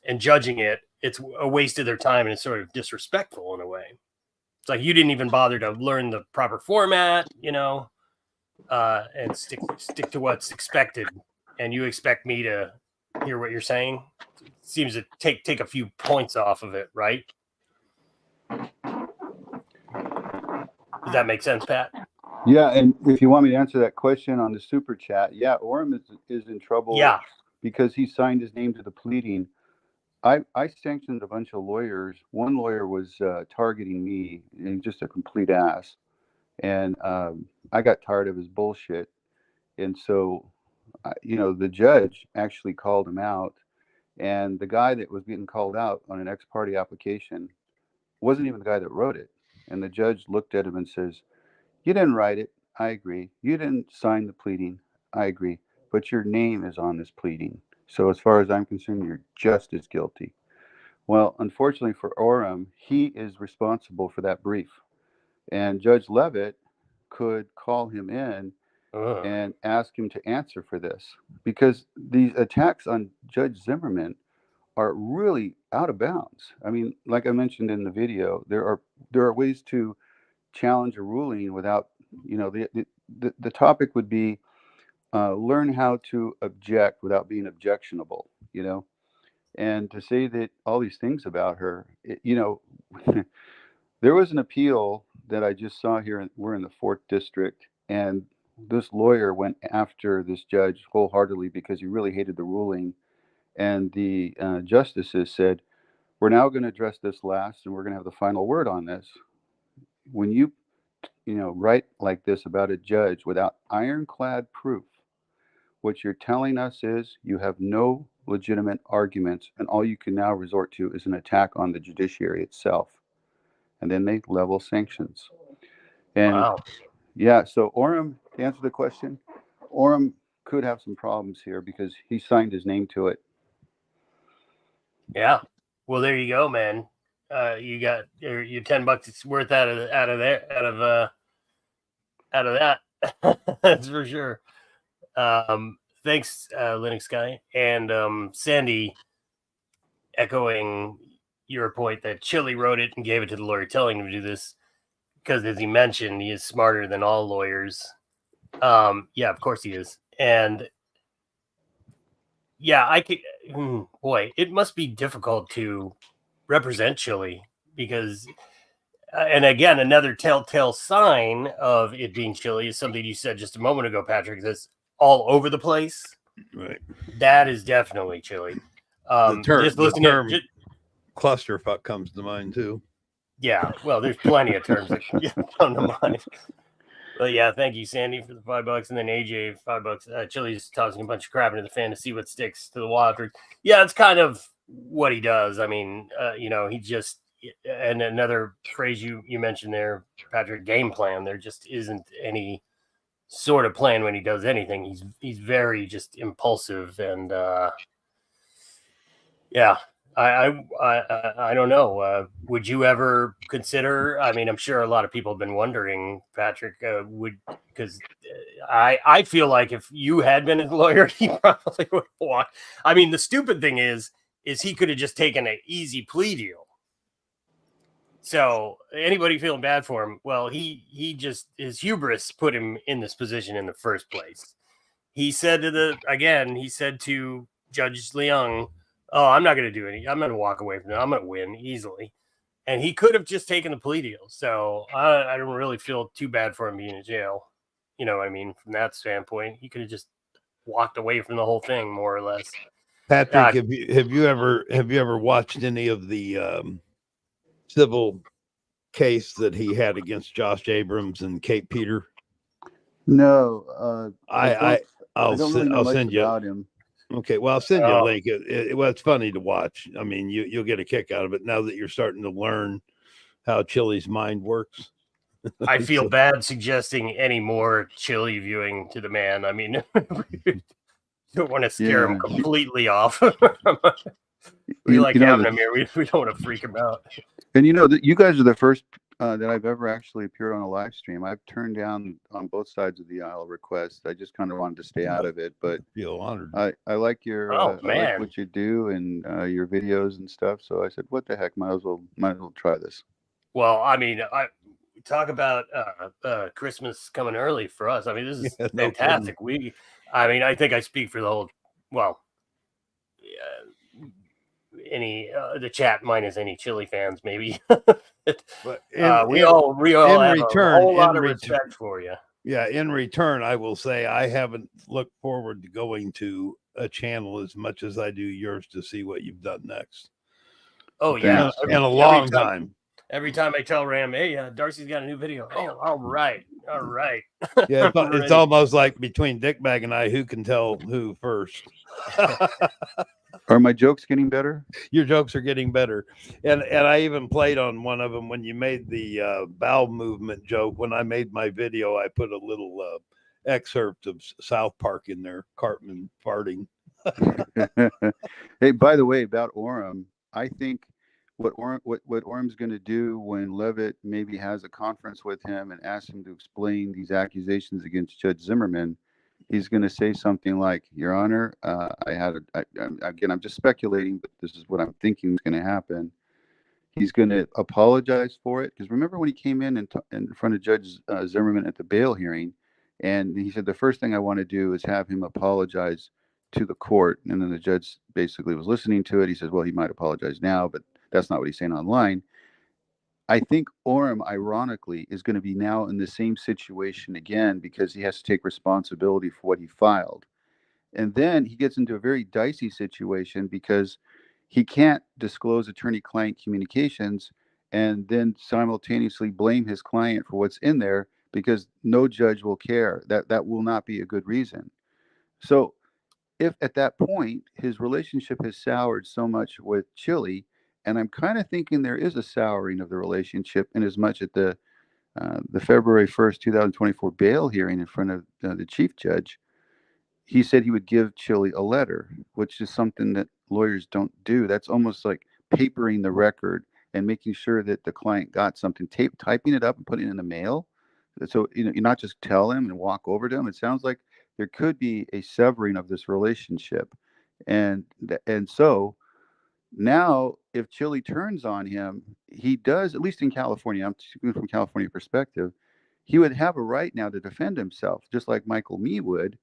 and judging it. It's a waste of their time, and it's sort of disrespectful in a way. It's like you didn't even bother to learn the proper format, and stick to what's expected, and you expect me to hear what you're saying. It seems to take a few points off of it, right? Does that make sense, Pat? Yeah, and if you want me to answer that question on the super chat, yeah, Orem is in trouble. Yeah, because he signed his name to the pleading. I sanctioned a bunch of lawyers. One lawyer was targeting me, and just a complete ass. And I got tired of his bullshit. And so, the judge actually called him out. And the guy that was getting called out on an ex parte application wasn't even the guy that wrote it. And the judge looked at him and says, "You didn't write it. I agree. You didn't sign the pleading. I agree. But your name is on this pleading. So as far as I'm concerned, you're just as guilty." Well, unfortunately for Orem, he is responsible for that brief. And Judge Levitt could call him in and ask him to answer for this, because these attacks on Judge Zimmerman are really out of bounds. I mean, like I mentioned in the video, there are ways to challenge a ruling without, the topic would be learn how to object without being objectionable, and to say that all these things about her, there was an appeal that I just saw here. We're in the 4th district, and this lawyer went after this judge wholeheartedly because he really hated the ruling. And the justices said, "We're now going to address this last, and we're going to have the final word on this. When you write like this about a judge without ironclad proof, what you're telling us is you have no legitimate arguments, and all you can now resort to is an attack on the judiciary itself." And then they level sanctions. And wow. Yeah, so Orem, to answer the question, Orem could have some problems here because he signed his name to it. Yeah. Well, there you go, man. You got your $10 worth out of that. That's for sure. Thanks, Linux guy, and Sandy, echoing your point that Chille wrote it and gave it to the lawyer telling him to do this because, as he mentioned, he is smarter than all lawyers. Yeah, of course he is. And yeah, I could. Boy, it must be difficult to represent Chille because, and again, another telltale sign of it being Chille is something you said just a moment ago, Patrick. That's all over the place. Right. That is definitely Chille. The term clusterfuck comes to mind too. Yeah, well, there's plenty of terms that come to mind. But yeah, thank you, Sandy, for the $5, and then AJ $5. Chille's tossing a bunch of crap into the fan to see what sticks to the Wildford. Yeah, it's kind of what he does. I mean, he just, and another phrase you mentioned there, Patrick, game plan. There just isn't any sort of plan when he does anything. He's very just impulsive, and yeah. I don't know. Would you ever consider? I mean, I'm sure a lot of people have been wondering, Patrick. Because I feel like if you had been a lawyer, he probably would walk. I mean, the stupid thing is he could have just taken an easy plea deal. So anybody feeling bad for him? Well, he just, his hubris put him in this position in the first place. He said to Judge Leung, "Oh, I'm not going to do any. I'm going to walk away from it. I'm going to win easily." And he could have just taken the plea deal. So I don't really feel too bad for him being in jail. You know what I mean? From that standpoint, he could have just walked away from the whole thing, more or less. Patrick, have you ever watched any of the civil case that he had against Josh Abrams and Kate Peter? No, I'll send you about him. Okay, well, I'll send you a link. Well, it's funny to watch. I mean, you'll get a kick out of it now that you're starting to learn how Chille's mind works. I feel bad suggesting any more Chille viewing to the man. I mean, you don't want to scare him completely off. We like having him here. We don't want to freak him out. And you guys are the first that I've ever actually appeared on a live stream. I've turned down on both sides of the aisle requests. I just kind of wanted to stay out of it, but feel honored. I like your I like what you do and your videos and stuff. So I said, what the heck, might as well try this. Well, I mean, talk about Christmas coming early for us. I mean, this is fantastic. I think I speak for the whole. Well, the chat minus any Chille fans, maybe. But we all have a whole lot of respect for you. Yeah, in return, I will say I haven't looked forward to going to a channel as much as I do yours to see what you've done next. Oh yeah, in a long time. Every time I tell Ram, hey, Darcy's got a new video. Oh, all right. Yeah, it's almost like between Dickbag and I, who can tell who first. Are my jokes getting better? Your jokes are getting better. And I even played on one of them when you made the bowel movement joke. When I made my video, I put a little excerpt of South Park in there, Cartman farting. Hey, by the way, about Orem, I think what Orem's going to do when Levitt maybe has a conference with him and asks him to explain these accusations against Judge Zimmerman, he's going to say something like, Your Honor, again, I'm just speculating, but this is what I'm thinking is going to happen. He's going to apologize for it. Because remember when he came in front of Judge Zimmerman at the bail hearing, and he said, the first thing I want to do is have him apologize to the court. And then the judge basically was listening to it. He says, well, he might apologize now, but that's not what he's saying online. I think Orem, ironically, is going to be now in the same situation again because he has to take responsibility for what he filed. And then he gets into a very dicey situation because he can't disclose attorney-client communications and then simultaneously blame his client for what's in there because no judge will care. That will not be a good reason. So if at that point his relationship has soured so much with Chille, and I'm kind of thinking there is a souring of the relationship in as much at the February 1st, 2024 bail hearing in front of the chief judge, he said he would give Chille a letter, which is something that lawyers don't do. That's almost like papering the record and making sure that the client got something, typing it up and putting it in the mail. So, you not just tell him and walk over to him. It sounds like there could be a severing of this relationship. And so now, if Chille turns on him, he does, at least in California, I'm speaking from California perspective, he would have a right now to defend himself, just like Michael Mee would,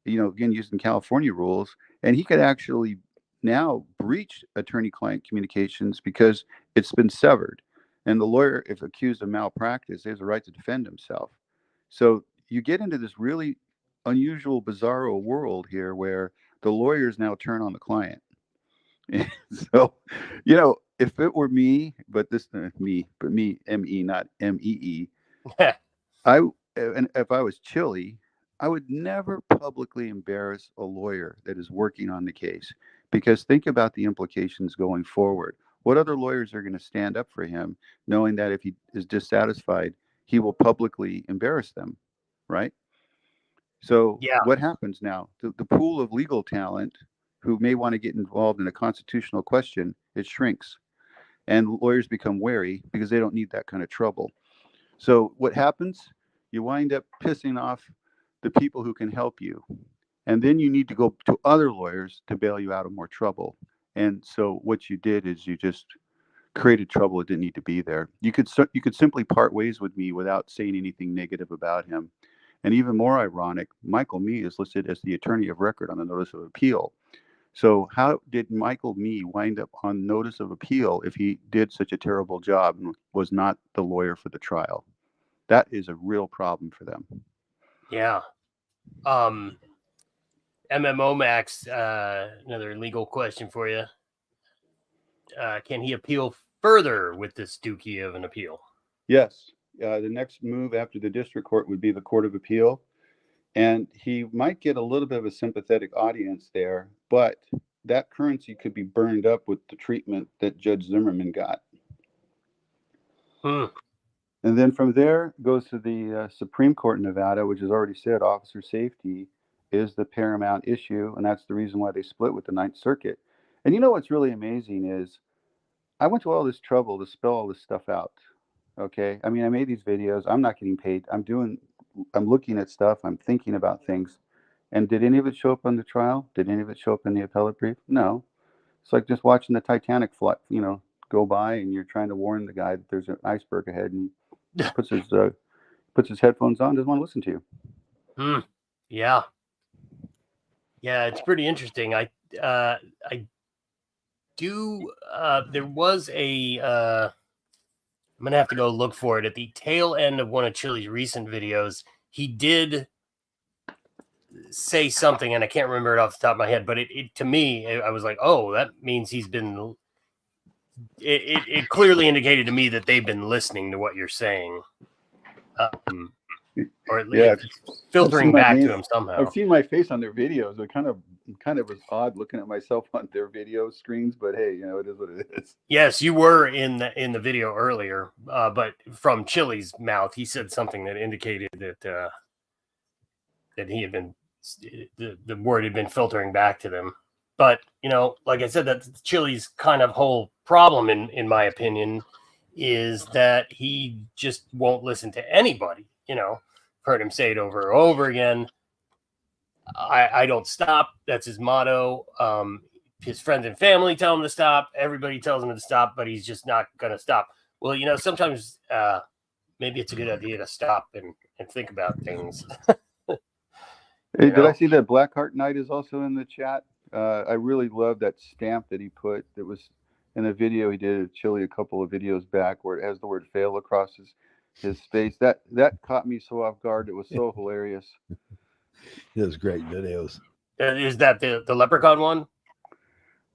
again, using California rules. And he could actually now breach attorney-client communications because it's been severed. And the lawyer, if accused of malpractice, has a right to defend himself. So you get into this really unusual, bizarro world here where the lawyers now turn on the client. So, if it were me, but me, M-E, not M-E-E, and if I was Chille, I would never publicly embarrass a lawyer that is working on the case, because think about the implications going forward. What other lawyers are going to stand up for him, knowing that if he is dissatisfied, he will publicly embarrass them, right? So what happens now? The pool of legal talent who may want to get involved in a constitutional question, it shrinks. And lawyers become wary because they don't need that kind of trouble. So what happens? You wind up pissing off the people who can help you. And then you need to go to other lawyers to bail you out of more trouble. And so what you did is you just created trouble that didn't need to be there. You could simply part ways with me without saying anything negative about him. And even more ironic, Michael Mee is listed as the attorney of record on the notice of appeal. So how did Michael Mee wind up on notice of appeal if he did such a terrible job and was not the lawyer for the trial? That is a real problem for them. Yeah. MMO Max, another legal question for you. Can he appeal further with this dookie of an appeal? Yes. The next move after the district court would be the Court of Appeal. And he might get a little bit of a sympathetic audience there, but that currency could be burned up with the treatment that Judge Zimmerman got. And then from there goes to the Supreme Court in Nevada, which has already said officer safety is the paramount issue, and that's the reason why they split with the Ninth Circuit. And you know what's really amazing is I went to all this trouble to spell all this stuff out. Okay, I mean, I made these videos. I'm not getting paid. I'm looking at stuff. I'm thinking about things. And did any of it show up on the trial? Did any of it show up in the appellate brief? No. It's like just watching the Titanic fly, go by, and you're trying to warn the guy that there's an iceberg ahead, and he puts his headphones on, doesn't want to listen to you. Yeah, it's pretty interesting. I do. There was a. I'm gonna have to go look for it. At the tail end of one of Chille's recent videos, he did say something, and I can't remember it off the top of my head, but it to me, I was like, oh, that means he's been. It clearly indicated to me that they've been listening to what you're saying, or at least filtering back to him somehow. I've seen my face on their videos. It kind of was odd looking at myself on their video screens, but hey, it is what it is. Yes, you were in the video earlier, but from Chille's mouth, he said something that indicated that he had been the word had been filtering back to them. But like I said, that's Chille's kind of whole problem, in my opinion, is that he just won't listen to anybody. Heard him say it over and over again. I don't stop. That's his motto. His friends and family tell him to stop. Everybody tells him to stop, but he's just not going to stop. Well, sometimes maybe it's a good idea to stop and think about things. Hey, did I see that Blackheart Knight is also in the chat? I really love that stamp that he put. That was in a video he did of Chille a couple of videos back, where it has the word "fail" across his face. That caught me so off guard. It was so hilarious. It was great videos. Is that the Leprechaun one?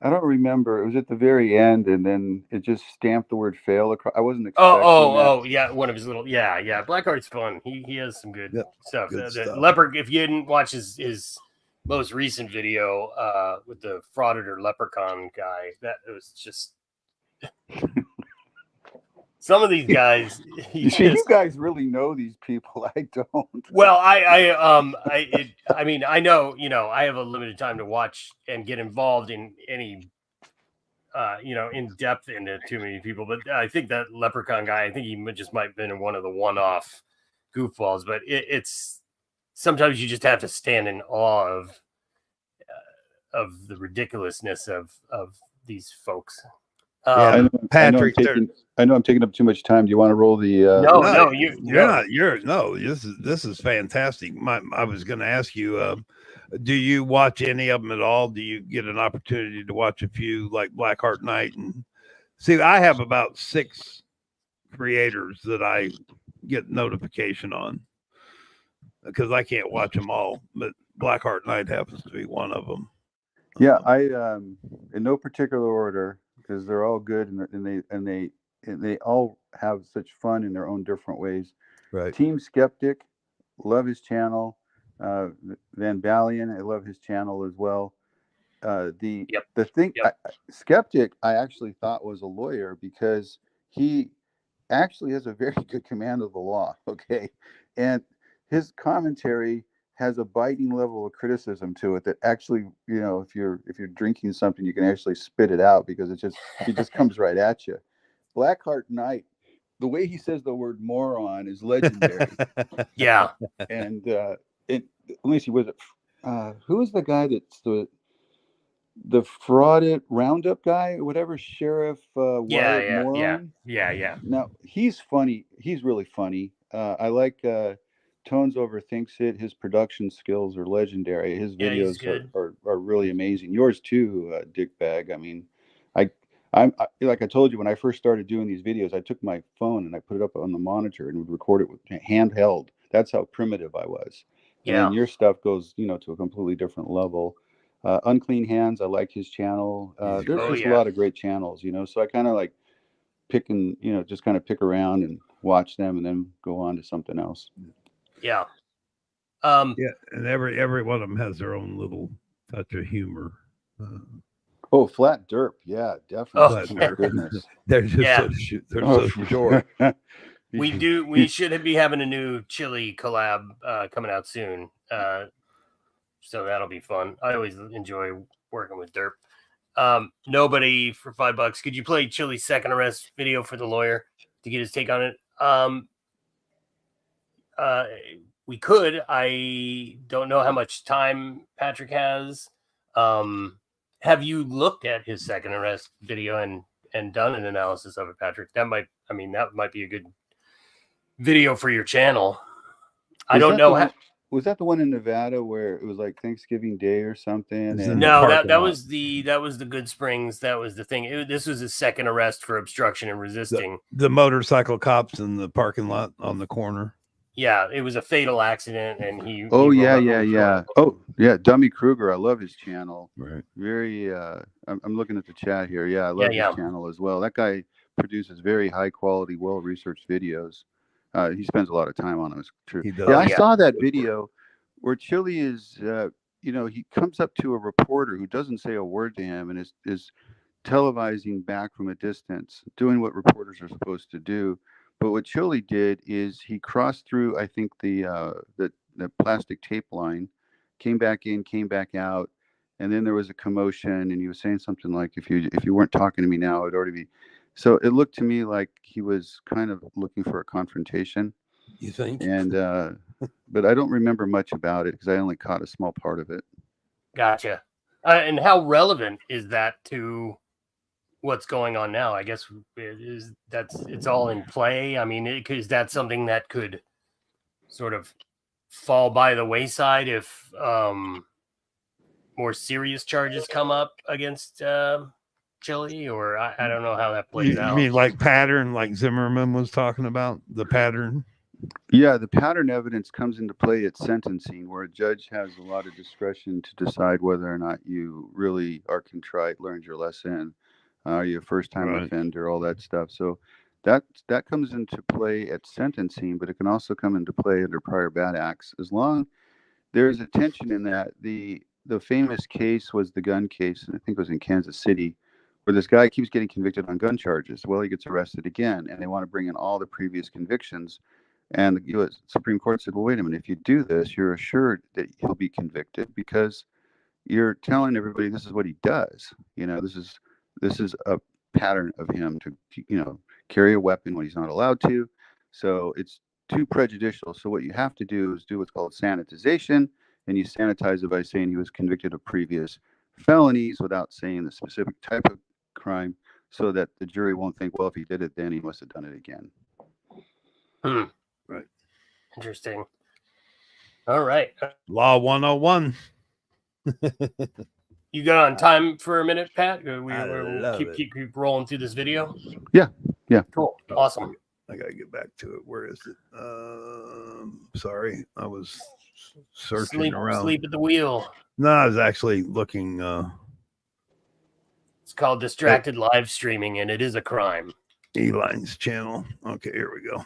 I don't remember. It was at the very end, and then it just stamped the word "fail" across. I wasn't expecting that. Yeah, one of his little Blackheart's fun. He has some good stuff. Good stuff. Leopard. If you didn't watch his most recent video with the frauditor leprechaun guy, that was just some of these guys. You guys really know these people. I don't. Well, I mean, I know, I have a limited time to watch and get involved in any, in depth into too many people. But I think that leprechaun guy, I think he just might have been one of the one-off goofballs. But it's sometimes you just have to stand in awe of the ridiculousness of these folks. Patrick, I know I'm taking up too much time. Do you want to roll the? No, you're not. No, this is fantastic. I was going to ask you, do you watch any of them at all? Do you get an opportunity to watch a few, like Blackheart Knight? And see, I have about 6 creators that I get notification on because I can't watch them all, but Blackheart Knight happens to be one of them. Yeah, I in no particular order, because they're all good and they all have such fun in their own different ways. Right. Team Skeptic, love his channel. Van Balian, I love his channel as well. Skeptic, I actually thought was a lawyer because he actually has a very good command of the law. Okay, and his commentary has a biting level of criticism to it that actually, if you're drinking something, you can actually spit it out because it just comes right at you. Blackheart Knight, the way he says the word moron is legendary. Yeah. And let me see, was it who is the guy that's the frauded roundup guy or whatever, Sheriff Wyatt Moron? Yeah. Now he's funny. He's really funny. I like Tones Overthinks It. His production skills are legendary. His videos are really amazing. Yours too, Dickbag. I mean, I'm like I told you, when I first started doing these videos, I took my phone and I put it up on the monitor and would record it with handheld. That's how primitive I was. And then your stuff goes, to a completely different level. Unclean Hands, I like his channel. There's a lot of great channels, so I kind of like pick and, just kind of pick around and watch them and then go on to something else. Yeah. And every one of them has their own little touch of humor. Oh, flat derp. Yeah, definitely. Oh, Flat Oh, my derp. goodness. They're just Yeah. they're Oh, so short. We should be having a new Chille collab coming out soon. So that'll be fun. I always enjoy working with Derp. Nobody for $5. Could you play Chille's second arrest video for the lawyer to get his take on it? We could. I don't know how much time Patrick has. Have you looked at his second arrest video and done an analysis of it, Patrick? That might be a good video for your channel. I don't know. Was that the one in Nevada where it was like Thanksgiving Day or something? It's And No, that was the Good Springs. That was the thing. This was his second arrest for obstruction and resisting. The motorcycle cops in the parking lot on the corner. Yeah, it was a fatal accident, and he. Oh, he yeah. Oh, yeah. Dummy Kruger. I love his channel. Right. Very. I'm looking at the chat here. Yeah, I love his channel as well. That guy produces very high quality, well researched videos. He spends a lot of time on them. It's true. Yeah, I saw that video where Chille is. He comes up to a reporter who doesn't say a word to him and is televising back from a distance, doing what reporters are supposed to do. But what Chille did is he crossed through, I think, the plastic tape line, came back in, came back out, and then there was a commotion, and he was saying something like, "If you weren't talking to me now, I'd already be." So it looked to me like he was kind of looking for a confrontation. You think? And but I don't remember much about it because I only caught a small part of it. Gotcha. And how relevant is that to what's going on now? I guess it's all in play. I mean, is that something that could sort of fall by the wayside if more serious charges come up against Chille, or I don't know how that plays out. You mean like pattern, like Zimmerman was talking about, the pattern? Yeah, the pattern evidence comes into play at sentencing, where a judge has a lot of discretion to decide whether or not you really are contrite, learned your lesson, are you a first-time offender, all that stuff. So that comes into play at sentencing, but it can also come into play under prior bad acts, as long there's a tension in that. The famous case was the gun case, and I think it was in Kansas City, where this guy keeps getting convicted on gun charges. Well, he gets arrested again, and they want to bring in all the previous convictions. And the U.S. Supreme Court said, well, wait a minute, if you do this, you're assured that he'll be convicted because you're telling everybody this is what he does. This is a pattern of him to, carry a weapon when he's not allowed to. So it's too prejudicial. So what you have to do is do what's called sanitization, and you sanitize it by saying he was convicted of previous felonies without saying the specific type of crime, so that the jury won't think, well, if he did it then, he must have done it again. Right. Interesting. All right. Law 101. You got on time for a minute, Pat? We'll keep rolling through this video. Yeah. Cool. Awesome. I gotta get back to it. Where is it? Sorry, I was searching around. Sleep at the wheel. No, I was actually looking. It's called distracted live streaming, and it is a crime. Eline's channel. Okay, here we go.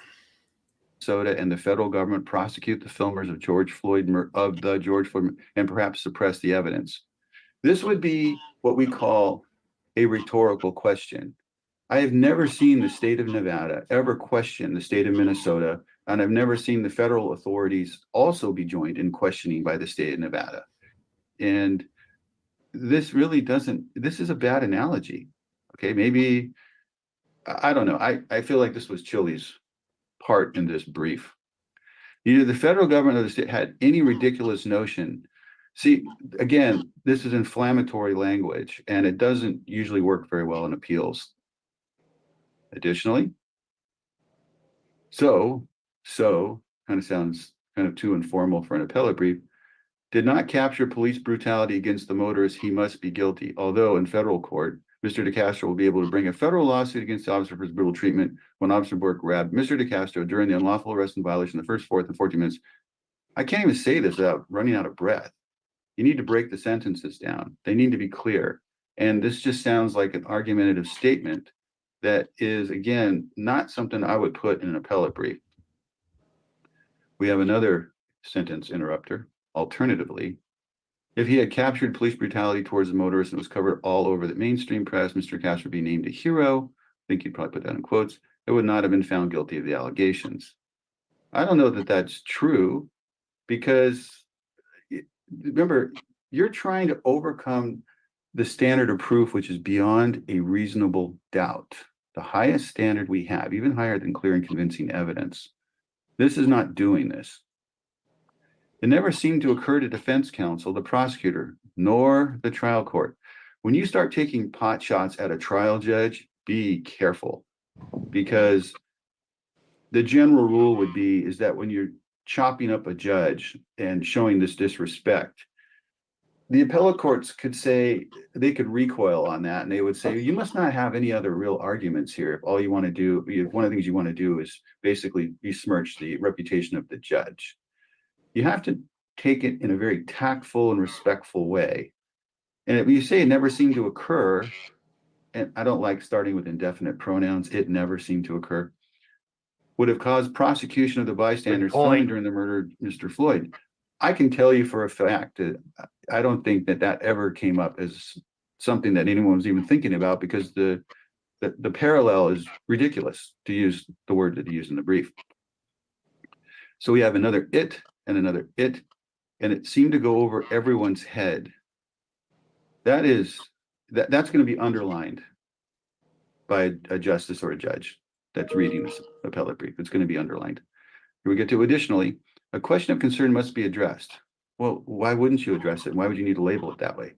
Minnesota and the federal government prosecute the filmers of George Floyd and perhaps suppress the evidence. This would be what we call a rhetorical question. I have never seen the state of Nevada ever question the state of Minnesota, and I've never seen the federal authorities also be joined in questioning by the state of Nevada. And this really this is a bad analogy. Okay, maybe, I don't know. I feel like this was Chille's part in this brief. Either the federal government or the state had any ridiculous notion. See, again, this is inflammatory language, and it doesn't usually work very well in appeals. Additionally, so kind of sounds kind of too informal for an appellate brief. Did not capture police brutality against the motorist, he must be guilty. Although in federal court, Mr. DeCastro will be able to bring a federal lawsuit against the officer for his brutal treatment when Officer Bork grabbed Mr. DeCastro during the unlawful arrest and violation of the first, fourth, and 14 minutes. I can't even say this without running out of breath. You need to break the sentences down. They need to be clear. And this just sounds like an argumentative statement that is, again, not something I would put in an appellate brief. We have another sentence interrupter. Alternatively, If he had captured police brutality towards the motorist and was covered all over the mainstream press, Mr. Castro would be named a hero. I think you'd probably put that in quotes. It would not have been found guilty of the allegations. I don't know that that's true, because remember, you're trying to overcome the standard of proof, which is beyond a reasonable doubt. The highest standard we have, even higher than clear and convincing evidence. This is not doing this. It never seemed to occur to defense counsel, the prosecutor, nor the trial court. When you start taking pot shots at a trial judge, be careful, because the general rule would be is that when you're chopping up a judge and showing this disrespect, the appellate courts could say, they could recoil on that, and they would say, you must not have any other real arguments here. If all you want to do, one of the things you want to do is basically besmirch the reputation of the judge. You have to take it in a very tactful and respectful way. And if you say it never seemed to occur, and I don't like starting with indefinite pronouns, it never seemed to occur, would have caused prosecution of the bystanders filming during the murder of Mr. Floyd. I can tell you for a fact that I don't think that that ever came up as something that anyone was even thinking about, because the parallel is ridiculous, to use the word that he used in the brief. So we have another it and another it, and it seemed to go over everyone's head. That's going to be underlined by a justice or a judge that's reading this appellate brief. It's going to be underlined. Here we get to additionally, a question of concern must be addressed. Well, why wouldn't you address it? Why would you need to label it that way?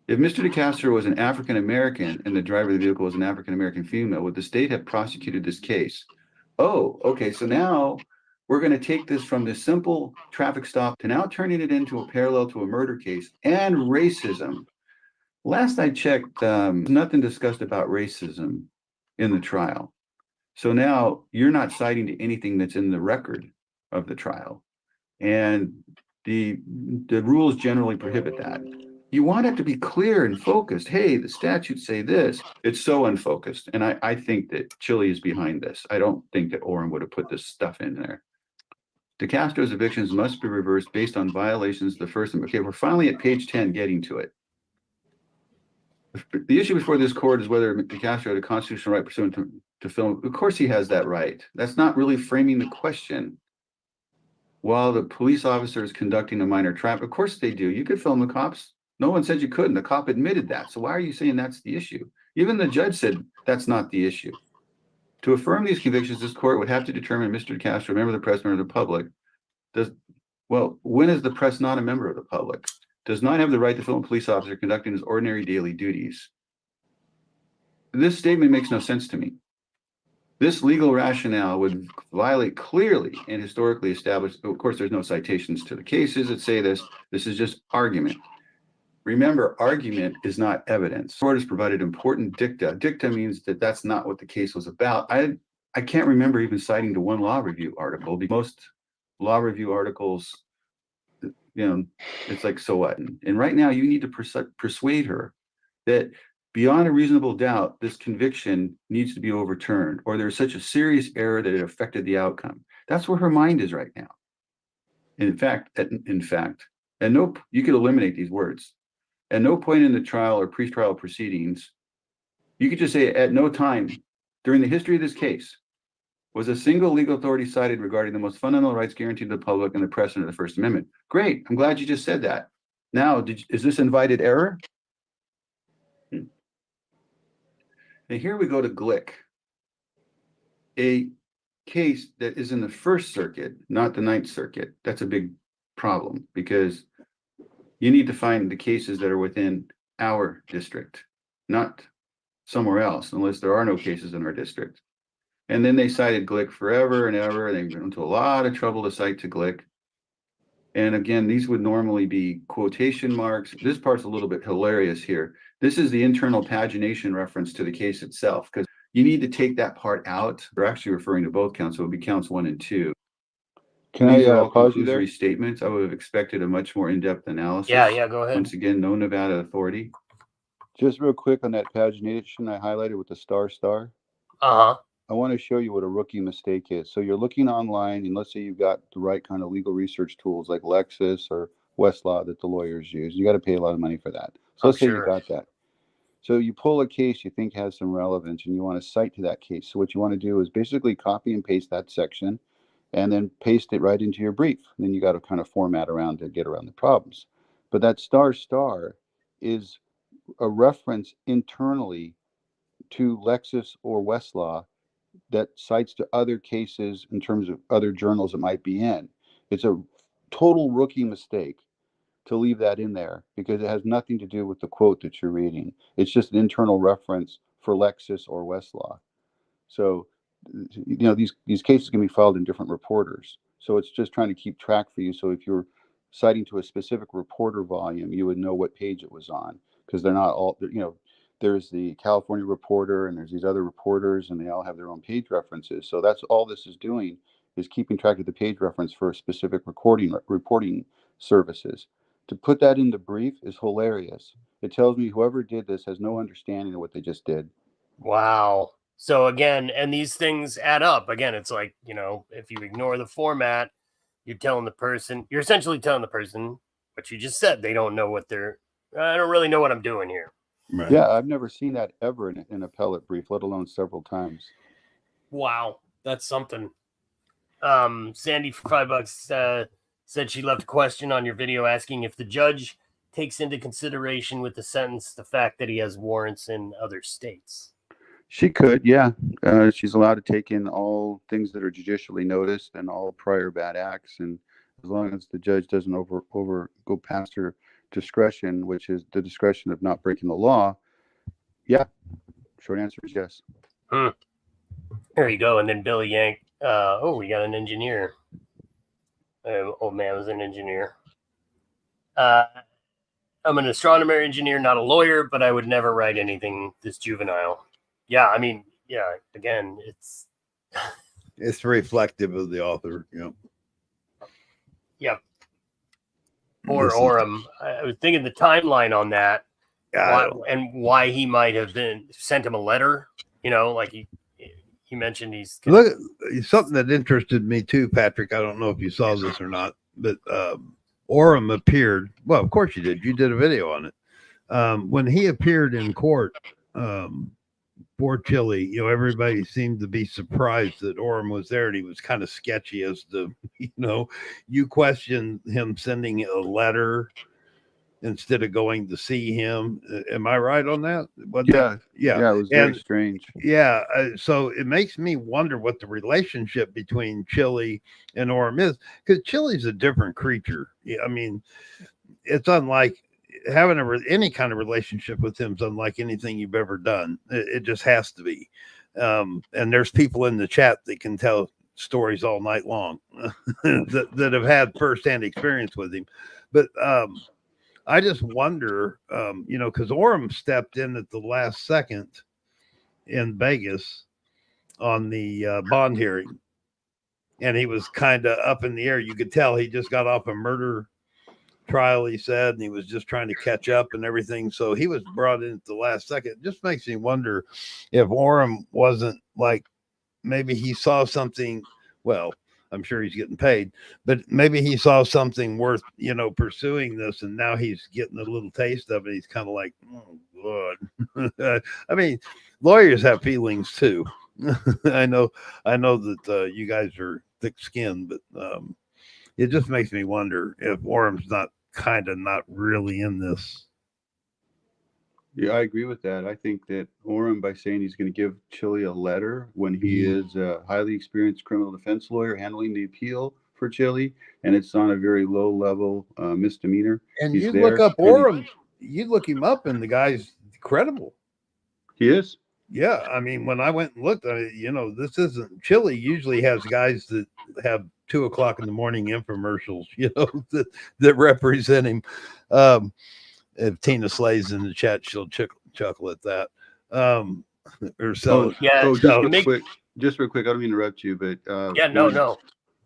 If Mr. DeCastro was an African-American and the driver of the vehicle was an African-American female, would the state have prosecuted this case? Oh, okay. So now we're going to take this from this simple traffic stop to now turning it into a parallel to a murder case and racism. Last I checked, nothing discussed about racism in the trial. So now you're not citing to anything that's in the record of the trial. And the rules generally prohibit that. You want it to be clear and focused. Hey, the statutes say this. It's so unfocused. And I think that Chille is behind this. I don't think that Orrin would have put this stuff in there. DeCastro's evictions must be reversed based on violations of the First Amendment. Okay, we're finally at page 10 getting to it. The issue before this court is whether DeCastro had a constitutional right pursuant to film. Of course he has that right. That's not really framing the question. While the police officer is conducting a minor traffic, of course they do. You could film the cops. No one said you couldn't. The cop admitted that. So why are you saying that's the issue? Even the judge said that's not the issue. To affirm these convictions, this court would have to determine Mr. DeCastro, a member of the press, member of the public, when is the press not a member of the public? Does not have the right to film a police officer conducting his ordinary daily duties. This statement makes no sense to me. This legal rationale would violate clearly and historically established. Of course, there's no citations to the cases that say this. This is just argument. Remember, argument is not evidence. The court has provided important dicta. Dicta means that that's not what the case was about. I can't remember even citing to one law review article. Most law review articles, it's like, so what? And right now you need to persuade her that beyond a reasonable doubt, this conviction needs to be overturned, or there's such a serious error that it affected the outcome. That's where her mind is right now. And in fact, you could eliminate these words. At no point in the trial or pre-trial proceedings, you could just say at no time during the history of this case was a single legal authority cited regarding the most fundamental rights guaranteed to the public and the press under the First Amendment. Great. I'm glad you just said that. Now, is this invited error? And here we go to Glick, a case that is in the First Circuit, not the Ninth Circuit. That's a big problem, because you need to find the cases that are within our district, not somewhere else, unless there are no cases in our district. And then they cited Glick forever and ever. They went into a lot of trouble to cite to Glick. And again, these would normally be quotation marks. This part's a little bit hilarious here. This is the internal pagination reference to the case itself, because you need to take that part out. We're actually referring to both counts, so it would be counts 1 and 2. Can These are I all pause you there? conclusory statements. I would have expected a much more in-depth analysis. Yeah, go ahead. Once again, no Nevada authority. Just real quick on that pagination I highlighted with the star. Uh-huh. I want to show you what a rookie mistake is. So you're looking online, and let's say you've got the right kind of legal research tools like Lexis or Westlaw that the lawyers use. You got to pay a lot of money for that. So I'm let's say you sure. got that. So you pull a case you think has some relevance and you want to cite to that case. So what you want to do is basically copy and paste that section and then paste it right into your brief. And then you got to kind of format around to get around the problems. But that star is a reference internally to Lexis or Westlaw that cites to other cases in terms of other journals it might be in. It's a total rookie mistake to leave that in there because it has nothing to do with the quote that you're reading. It's just an internal reference for Lexis or Westlaw. So, these cases can be filed in different reporters. So it's just trying to keep track for you. So if you're citing to a specific reporter volume, you would know what page it was on because they're not all, there's the California Reporter and there's these other reporters and they all have their own page references. So that's all this is doing is keeping track of the page reference for a specific reporting services. To put that in the brief is hilarious. It tells me whoever did this has no understanding of what they just did. Wow. So again, and these things add up. Again, it's like, if you ignore the format, you're essentially telling the person what you just said. They don't know I don't really know what I'm doing here. Right. Yeah, I've never seen that ever in an appellate brief, let alone several times. Wow, that's something. Sandy for $5 said she left a question on your video asking if the judge takes into consideration with the sentence the fact that he has warrants in other states. She could, yeah. She's allowed to take in all things that are judicially noticed and all prior bad acts, and as long as the judge doesn't over go past her discretion, which is the discretion of not breaking the law, yeah. Short answer is yes. There you go. And then Billy Yank. We got an engineer. Old man was an engineer. I'm an astronomer engineer, not a lawyer, but I would never write anything this juvenile. Yeah, I mean, yeah, again, it's reflective of the author, Yep. Or Orem. I was thinking the timeline on that, why he might have sent him a letter, like he mentioned he's... Look, something that interested me too, Patrick, I don't know if you saw this or not, but Orem appeared, well, of course you did a video on it. When he appeared in court, for Chille, everybody seemed to be surprised that Orem was there, and he was kind of sketchy as to, you questioned him sending a letter instead of going to see him. Am I right on that? Yeah, it was very strange. Yeah, so it makes me wonder what the relationship between Chille and Orem is, because Chille's a different creature. I mean, it's unlike having any kind of relationship with him is unlike anything you've ever done. It just has to be. And there's people in the chat that can tell stories all night long that have had firsthand experience with him. But I just wonder, because Orem stepped in at the last second in Vegas on the bond hearing, and he was kind of up in the air. You could tell he just got off a murder trial, he said, and he was just trying to catch up and everything. So he was brought in at the last second. It just makes me wonder if Orem wasn't like, maybe he saw something. Well, I'm sure he's getting paid, but maybe he saw something worth, pursuing this, and now he's getting a little taste of it. He's kind of like, oh God. I mean, lawyers have feelings too. I know that you guys are thick-skinned, but it just makes me wonder if Orem's not really in this. Yeah, I agree with that. I think that Orem, by saying he's going to give Chille a letter when he is a highly experienced criminal defense lawyer handling the appeal for Chille, and it's on a very low level misdemeanor. And you look up Orem, you look him up, and the guy's credible. He is. Yeah, I mean, when I went and looked, this isn't Chille. Usually has guys that have 2 o'clock in the morning infomercials, that represent him. If Tina Slay's in the chat, she'll chuckle at that. Just real quick. I don't mean to interrupt you, but no.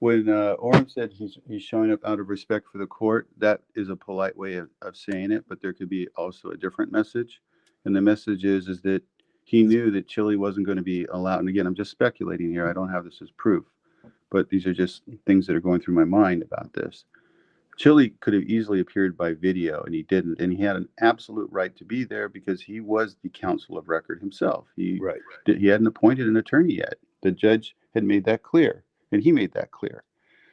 When Orem said he's showing up out of respect for the court, that is a polite way of saying it, but there could be also a different message, and the message is that he knew that Chille wasn't going to be allowed. And again, I'm just speculating here. I don't have this as proof, but these are just things that are going through my mind about this. Chille could have easily appeared by video, and he didn't. And he had an absolute right to be there because he was the counsel of record himself. He hadn't appointed an attorney yet. The judge had made that clear, and he made that clear.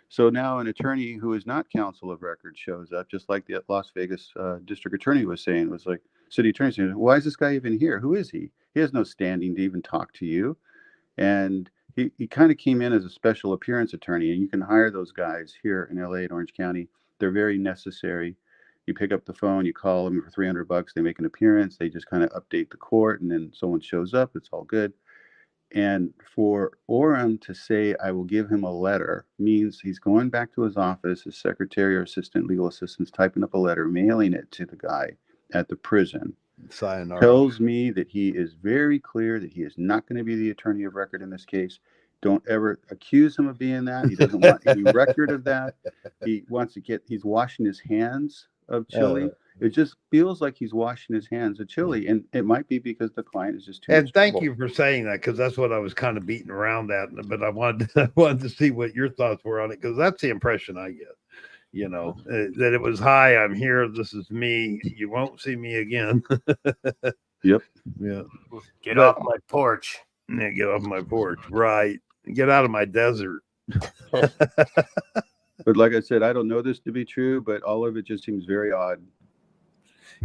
So now an attorney who is not counsel of record shows up, just like the Las Vegas district attorney was saying. It was like city attorney saying, "Why is this guy even here? Who is he? He has no standing to even talk to you." And he kind of came in as a special appearance attorney, and you can hire those guys here in LA and Orange County. They're very necessary. You pick up the phone, you call them for $300. They make an appearance. They just kind of update the court, and then someone shows up. It's all good. And for Orem to say, I will give him a letter, means he's going back to his office, his secretary or assistant, legal assistant's typing up a letter, mailing it to the guy at the prison. Sayonara. Tells me that he is very clear that he is not going to be the attorney of record in this case. Don't ever accuse him of being that. He doesn't want any record of that. He wants to he's washing his hands of Chille. It just feels like he's washing his hands of Chille. And it might be because the client is just too And thank trouble. you for saying that, because that's what I was kind of beating around that. But I wanted to see what your thoughts were on it, because that's the impression I get. You know, that it was, hi, I'm here. This is me. You won't see me again. Yep. Yeah. Get off my porch. Yeah, get off my porch. Right. Get out of my desert. But like I said, I don't know this to be true, but all of it just seems very odd.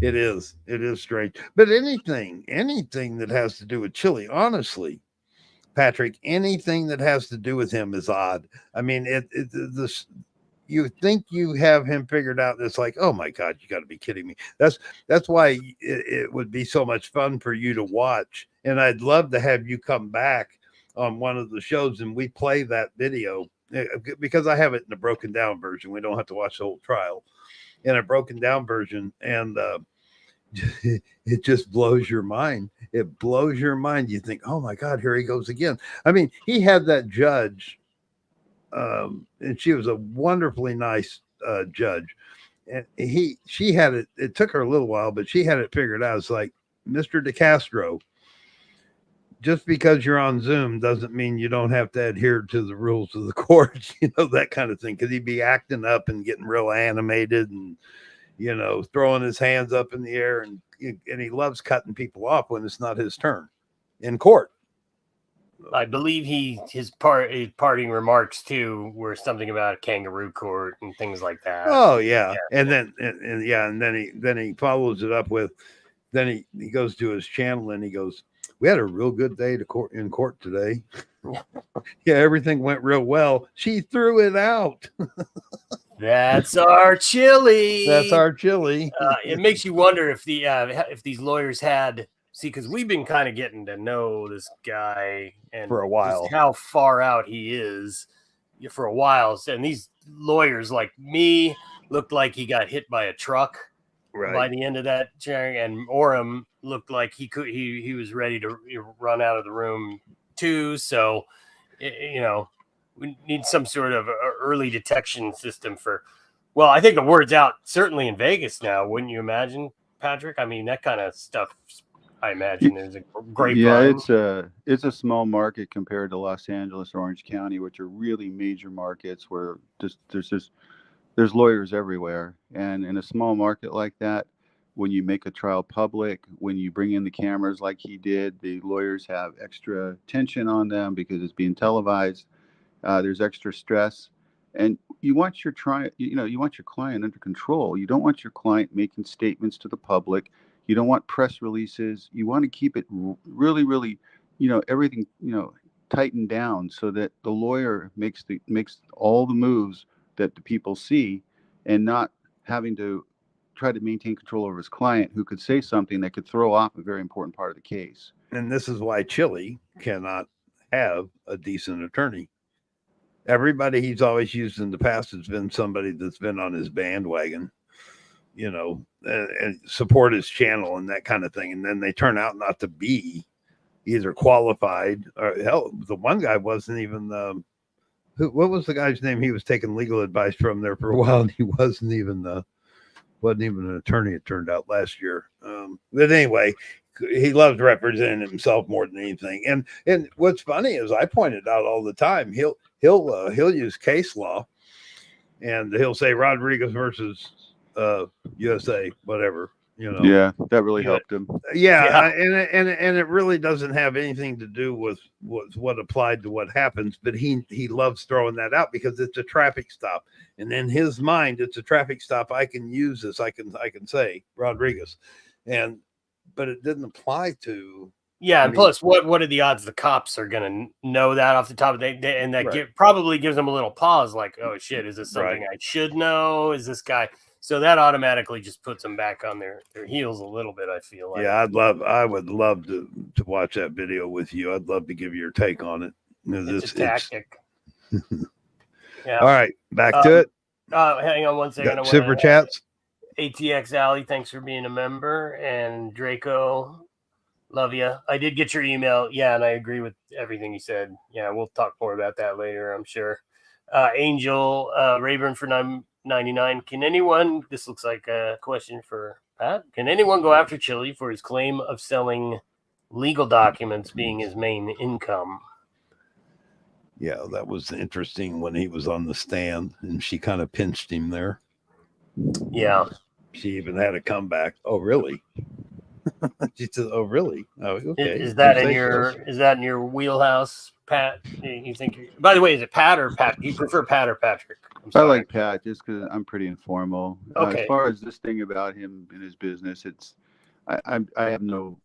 It is. It is strange. But anything that has to do with Chille, honestly, Patrick, anything that has to do with him is odd. I mean, this. You think you have him figured out. It's like, oh my God, you got to be kidding me. That's why it would be so much fun for you to watch. And I'd love to have you come back on one of the shows and we play that video, because I have it in a broken down version. We don't have to watch the whole trial in a broken down version. And it just blows your mind. It blows your mind. You think, oh my God, here he goes again. I mean, he had that judge. And she was a wonderfully nice judge, and she had it took her a little while, but she had it figured out. It's like, Mr. DeCastro, just because you're on Zoom doesn't mean you don't have to adhere to the rules of the court, you know, that kind of thing, because he'd be acting up and getting real animated and, you know, throwing his hands up in the air, and he loves cutting people off when it's not his turn in court. I believe his parting remarks too were something about a kangaroo court and things like that. Oh yeah. And then he follows it up with, then he goes to his channel and he goes, we had a real good day in court today. Yeah, everything went real well. She threw it out. That's our Chille. That's our Chille. It makes you wonder if these lawyers had. See, because we've been kind of getting to know this guy and for a while, how far out he is for a while. And these lawyers like me looked like he got hit by a truck by the end of that sharing. And Orem looked like he was ready to run out of the room too. So, you know, we need some sort of early detection system well, I think the word's out certainly in Vegas now. Wouldn't you imagine, Patrick? I mean, that kind of stuff, I imagine, is a great. Yeah, it's a small market compared to Los Angeles or Orange County, which are really major markets where there's lawyers everywhere. And in a small market like that, when you make a trial public, when you bring in the cameras like he did, the lawyers have extra tension on them because it's being televised. There's extra stress, and you want your client under control. You don't want your client making statements to the public. You don't want press releases. You want to keep it really, really, everything, tightened down so that the lawyer makes all the moves that the people see, and not having to try to maintain control over his client, who could say something that could throw off a very important part of the case. And this is why Chille cannot have a decent attorney. Everybody he's always used in the past has been somebody that's been on his bandwagon, and support his channel and that kind of thing. And then they turn out not to be either qualified or, hell, the one guy wasn't even what was the guy's name? He was taking legal advice from there for a while, and he wasn't even an attorney, it turned out, last year. But anyway, he loves representing himself more than anything. And what's funny is, I pointed out all the time, he'll use case law and he'll say Rodriguez versus USA, whatever, Yeah, that really helped him. Yeah. And it really doesn't have anything to do with what applied to what happens, but he loves throwing that out because it's a traffic stop, and in his mind, it's a traffic stop. I can use this. I can say Rodriguez, but it didn't apply to. Yeah, and plus, what are the odds the cops are going to know that off the top of and that Right. probably gives them a little pause, like, oh shit, is this something I should know? Is this guy? So that automatically just puts them back on their heels a little bit, I feel like. Yeah, I would love to watch that video with you. I'd love to give your take on it. It's a tactic. Yeah. All right, back to it. Hang on one second. Super chats. ATX Alley, thanks for being a member. And Draco, love you. I did get your email. Yeah, and I agree with everything you said. Yeah, we'll talk more about that later, I'm sure. Angel, Rayburn for 9.99. Can anyone, this looks like a question for Pat, can anyone go after Chille for his claim of selling legal documents being his main income? Yeah, that was interesting when he was on the stand and she kind of pinched him there. Yeah. She even had a comeback. Oh, really? She said, "Oh, really? Oh, okay." Is that in your wheelhouse, Pat? You think? By the way, is it Pat or Pat? You prefer Pat or Patrick? I like Pat just because I'm pretty informal. Okay. As far as this thing about him and his business, I have no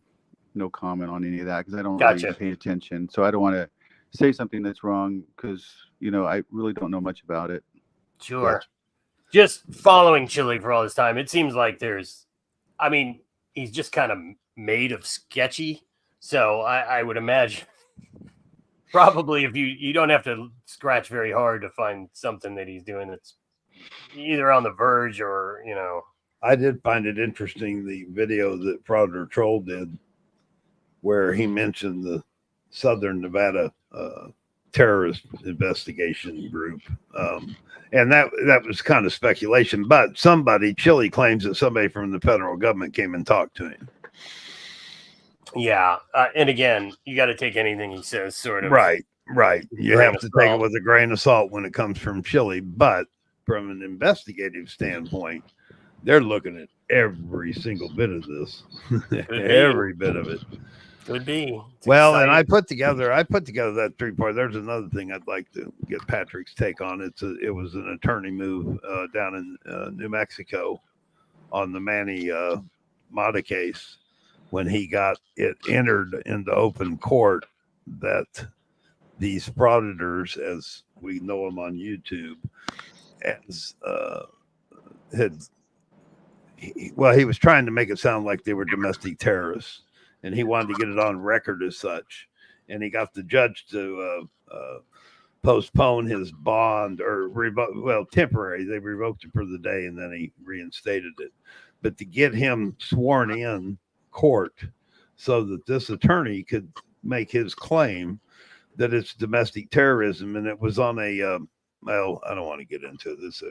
comment on any of that because I don't really pay attention. So I don't want to say something that's wrong because I really don't know much about it. Sure. Gotcha. Just following Chille for all this time, it seems like he's just kind of made of sketchy. So I would imagine probably if you don't have to scratch very hard to find something that he's doing that's either on the verge or, I did find it interesting, the video that Frauder Troll did where he mentioned the Southern Nevada terrorist investigation group. And that was kind of speculation, but Chille claims that somebody from the federal government came and talked to him. Yeah. And again, you got to take anything he says sort of. Right. You have to take it with a grain of salt when it comes from Chille, but from an investigative standpoint, they're looking at every single bit of this, every bit of it. Could be. Well, exciting. And I put together that 3-part. There's another thing I'd like to get Patrick's take on. It was an attorney move down in New Mexico on the Manny Mata case when he got it entered into open court that these frauditors, as we know them on YouTube, he was trying to make it sound like they were domestic terrorists. And he wanted to get it on record as such. And he got the judge to postpone his bond or temporary. They revoked it for the day and then he reinstated it. But to get him sworn in court so that this attorney could make his claim that it's domestic terrorism. And it was on I don't want to get into this.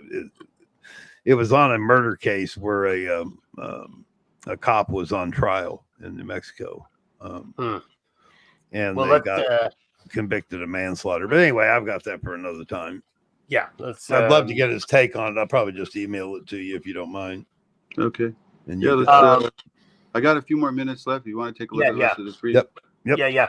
It was on a murder case where a cop was on trial in New Mexico. And they got convicted of manslaughter. But anyway, I've got that for another time. Yeah. I'd love to get his take on it. I'll probably just email it to you if you don't mind. Okay. And I got a few more minutes left. You want to take a look at the rest of the free? Yep. Yeah.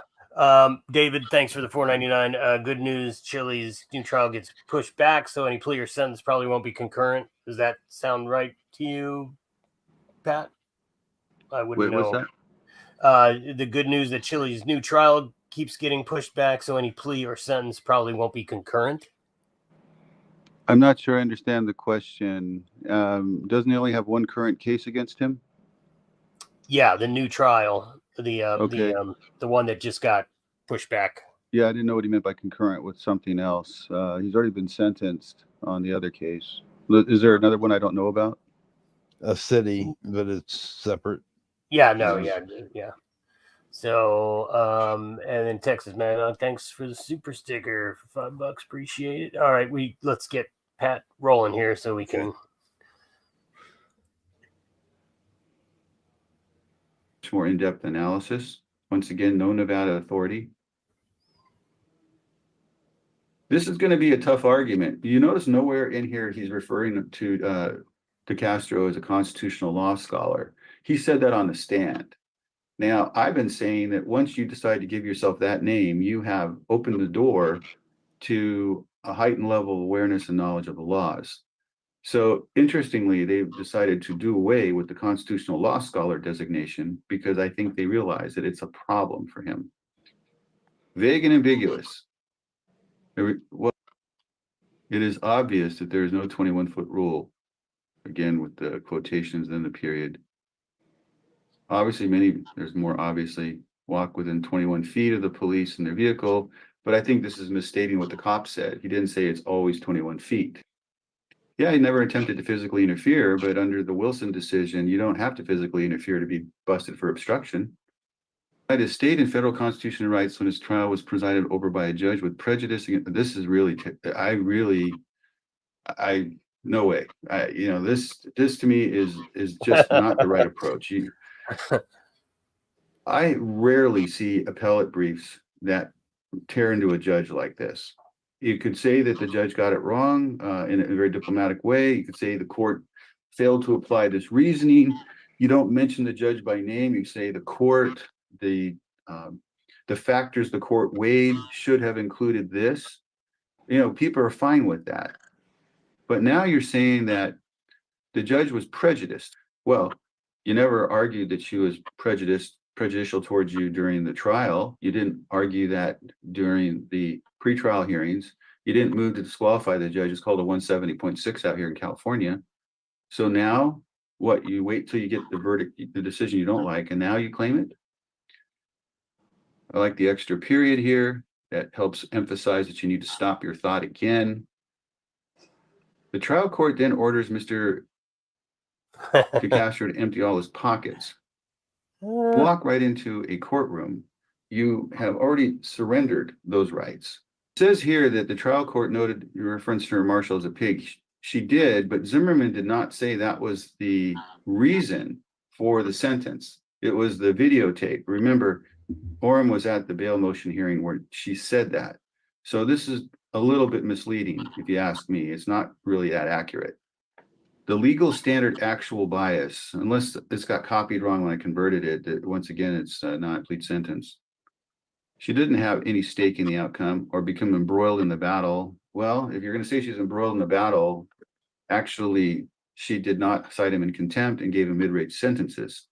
David, thanks for the $4.99. Good news. Chille's new trial gets pushed back, so any plea or sentence probably won't be concurrent. Does that sound right to you, Pat? I wouldn't know. What's that? The good news that Chille's new trial keeps getting pushed back, so any plea or sentence probably won't be concurrent. I'm not sure I understand the question. Doesn't he only have one current case against him? Yeah, the new trial, the one that just got pushed back. Yeah, I didn't know what he meant by concurrent with something else. He's already been sentenced on the other case. Is there another one I don't know about? A city, but it's separate. Yeah, no, yeah. So, and then Texas man, thanks for the super sticker for $5. Appreciate it. All right, let's get Pat rolling here so we can. More in-depth analysis. Once again, no Nevada authority. This is going to be a tough argument. You notice nowhere in here he's referring to Castro as a constitutional law scholar. He said that on the stand. Now, I've been saying that once you decide to give yourself that name, you have opened the door to a heightened level of awareness and knowledge of the laws. So interestingly, they've decided to do away with the constitutional law scholar designation because I think they realize that it's a problem for him. Vague and ambiguous. Well, it is obvious that there is no 21-foot rule, again, with the quotations then the period. Obviously, there's more obviously, walk within 21 feet of the police in their vehicle, but I think this is misstating what the cop said. He didn't say it's always 21 feet. Yeah, he never attempted to physically interfere, but under the Wilson decision, you don't have to physically interfere to be busted for obstruction. His state and federal constitutional rights when his trial was presided over by a judge with prejudice. This is really, no way. This to me is just not the right approach. I rarely see appellate briefs that tear into a judge like this. You could say that the judge got it wrong in a very diplomatic way. You could say the court failed to apply this reasoning. You don't mention the judge by name. You say the court, the factors the court weighed should have included this. People are fine with that. But now you're saying that the judge was prejudiced. Well, you never argued that she was prejudicial towards you during the trial. You didn't argue that during the pretrial hearings. You didn't move to disqualify the judge. It's called a 170.6 out here in California. So now what? You wait till you get the verdict, the decision you don't like, and now you claim it? I like the extra period here. That helps emphasize that you need to stop your thought again. The trial court then orders Mr. Castro to empty all his pockets. Walk right into a courtroom. You have already surrendered those rights. It says here that the trial court noted your reference to her Marshall as a pig. She did, but Zimmerman did not say that was the reason for the sentence. It was the videotape. Remember, Orem was at the bail motion hearing where she said that. So this is a little bit misleading, if you ask me. It's not really that accurate. The legal standard actual bias, unless it's got copied wrong when I converted it, that once again, it's not a complete sentence. She didn't have any stake in the outcome or become embroiled in the battle. Well, if you're going to say she's embroiled in the battle, actually, she did not cite him in contempt and gave him mid-range sentences.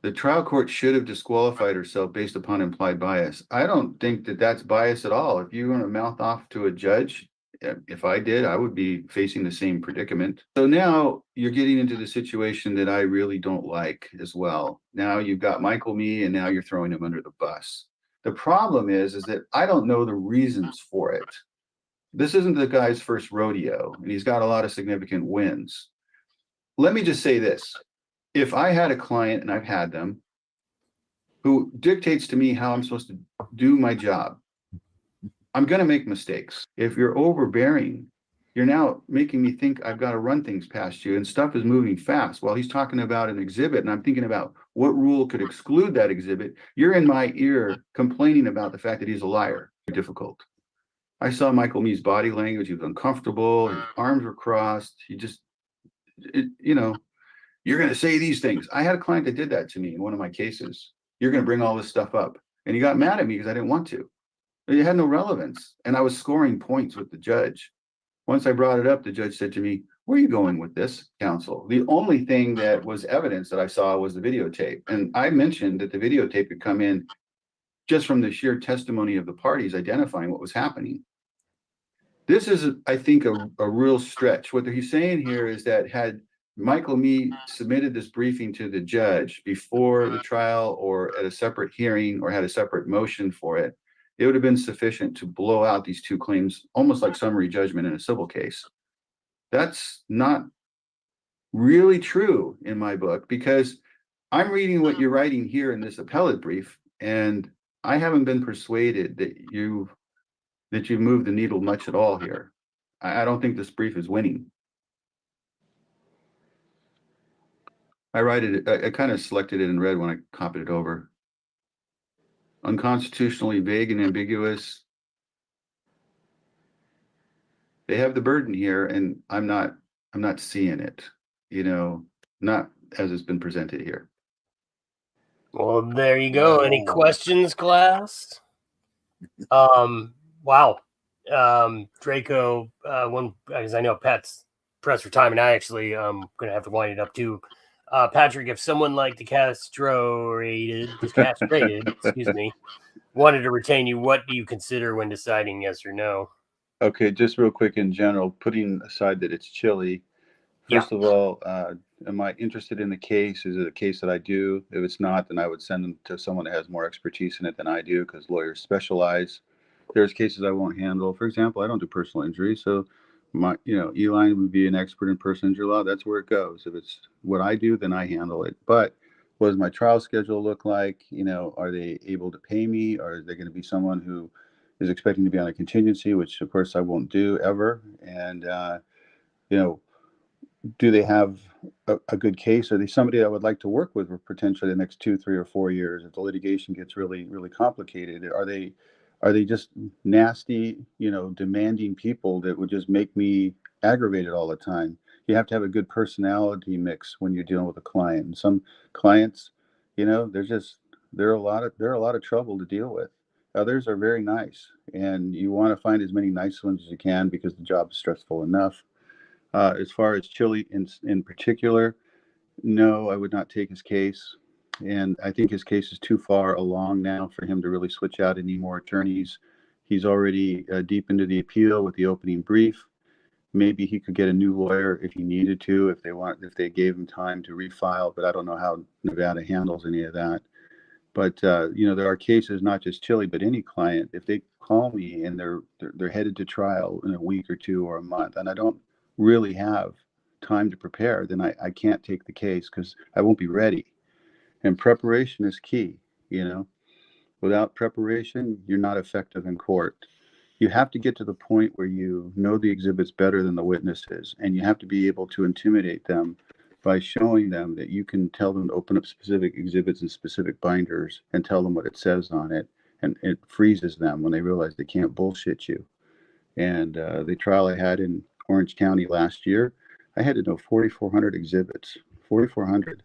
The trial court should have disqualified herself based upon implied bias. I don't think that that's bias at all. If you want to mouth off to a judge, if I did, I would be facing the same predicament. So now you're getting into the situation that I really don't like as well. Now you've got Michael Me, and now you're throwing him under the bus. The problem is that I don't know the reasons for it. This isn't the guy's first rodeo, and he's got a lot of significant wins. Let me just say this. If I had a client, and I've had them, who dictates to me how I'm supposed to do my job, I'm going to make mistakes. If you're overbearing, you're now making me think I've got to run things past you, and stuff is moving fast while he's talking about an exhibit, and I'm thinking about what rule could exclude that exhibit. You're in my ear complaining about the fact that he's a liar. Difficult. I saw Michael Me's body language. He was uncomfortable. His arms were crossed. You're going to say these things. I had a client that did that to me in one of my cases. You're going to bring all this stuff up. And he got mad at me because I didn't want to. It had no relevance. And I was scoring points with the judge. Once I brought it up, the judge said to me, "Where are you going with this, counsel?" The only thing that was evidence that I saw was the videotape. And I mentioned that the videotape could come in just from the sheer testimony of the parties identifying what was happening. This is, I think, a real stretch. What he's saying here is that had Michael Me submitted this briefing to the judge before the trial or at a separate hearing or had a separate motion for it, it would have been sufficient to blow out these two claims, almost like summary judgment in a civil case. That's not really true in my book, because I'm reading what you're writing here in this appellate brief, and I haven't been persuaded that you've moved the needle much at all here. I don't think this brief is winning. I kind of selected it in red when I copied it over. Unconstitutionally vague and ambiguous. They have the burden here, and I'm not seeing it, not as it's been presented here. Well, there you go. Any questions, class? Wow. Draco, one, because I know Pat's pressed for time, and I actually gonna have to wind it up too. Patrick, if someone like the castrated, excuse me, wanted to retain you, what do you consider when deciding yes or no? Okay, just real quick in general, putting aside that it's Chille. First of all, am I interested in the case? Is it a case that I do? If it's not, then I would send them to someone that has more expertise in it than I do, because lawyers specialize. There's cases I won't handle. For example, I don't do personal injury, so Eli would be an expert in personal injury law. That's where it goes. If it's what I do, then I handle it. But what does my trial schedule look like? Are they able to pay me, or is there going to be someone who is expecting to be on a contingency, which of course I won't do ever? And do they have a good case? Are they somebody I would like to work with for potentially the next 2, 3, or 4 years if the litigation gets really, really complicated? Are they just nasty, demanding people that would just make me aggravated all the time? You have to have a good personality mix when you're dealing with a client. And some clients, they're a lot of trouble to deal with. Others are very nice, and you want to find as many nice ones as you can because the job is stressful enough. As far as Chille in particular, no, I would not take his case. And I think his case is too far along now for him to really switch out any more attorneys. He's already deep into the appeal with the opening brief. Maybe he could get a new lawyer if he needed to, if they gave him time to refile, but I don't know how Nevada handles any of that. But there are cases, not just Chille, but any client, if they call me and they're headed to trial in a week or 2 or a month, and I don't really have time to prepare, then I can't take the case because I won't be ready. And preparation is key. Without preparation, you're not effective in court. You have to get to the point where you know the exhibits better than the witnesses, and you have to be able to intimidate them by showing them that you can tell them to open up specific exhibits and specific binders and tell them what it says on it, and it freezes them when they realize they can't bullshit you. And the trial I had in Orange County last year, I had to know 4,400 exhibits, 4,400,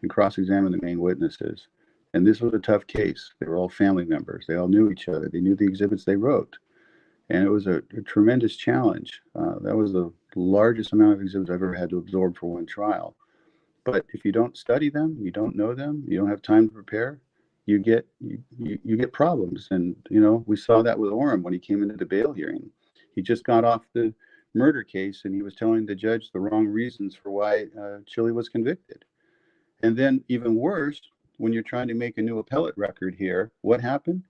and cross-examine the main witnesses. And this was a tough case. They were all family members. They all knew each other. They knew the exhibits they wrote. And it was a tremendous challenge. That was the largest amount of exhibits I've ever had to absorb for one trial. But if you don't study them, you don't know them, you don't have time to prepare, you get problems. And we saw that with Orem when he came into the bail hearing. He just got off the murder case, and he was telling the judge the wrong reasons for why Chille was convicted. And then even worse, when you're trying to make a new appellate record here, what happened?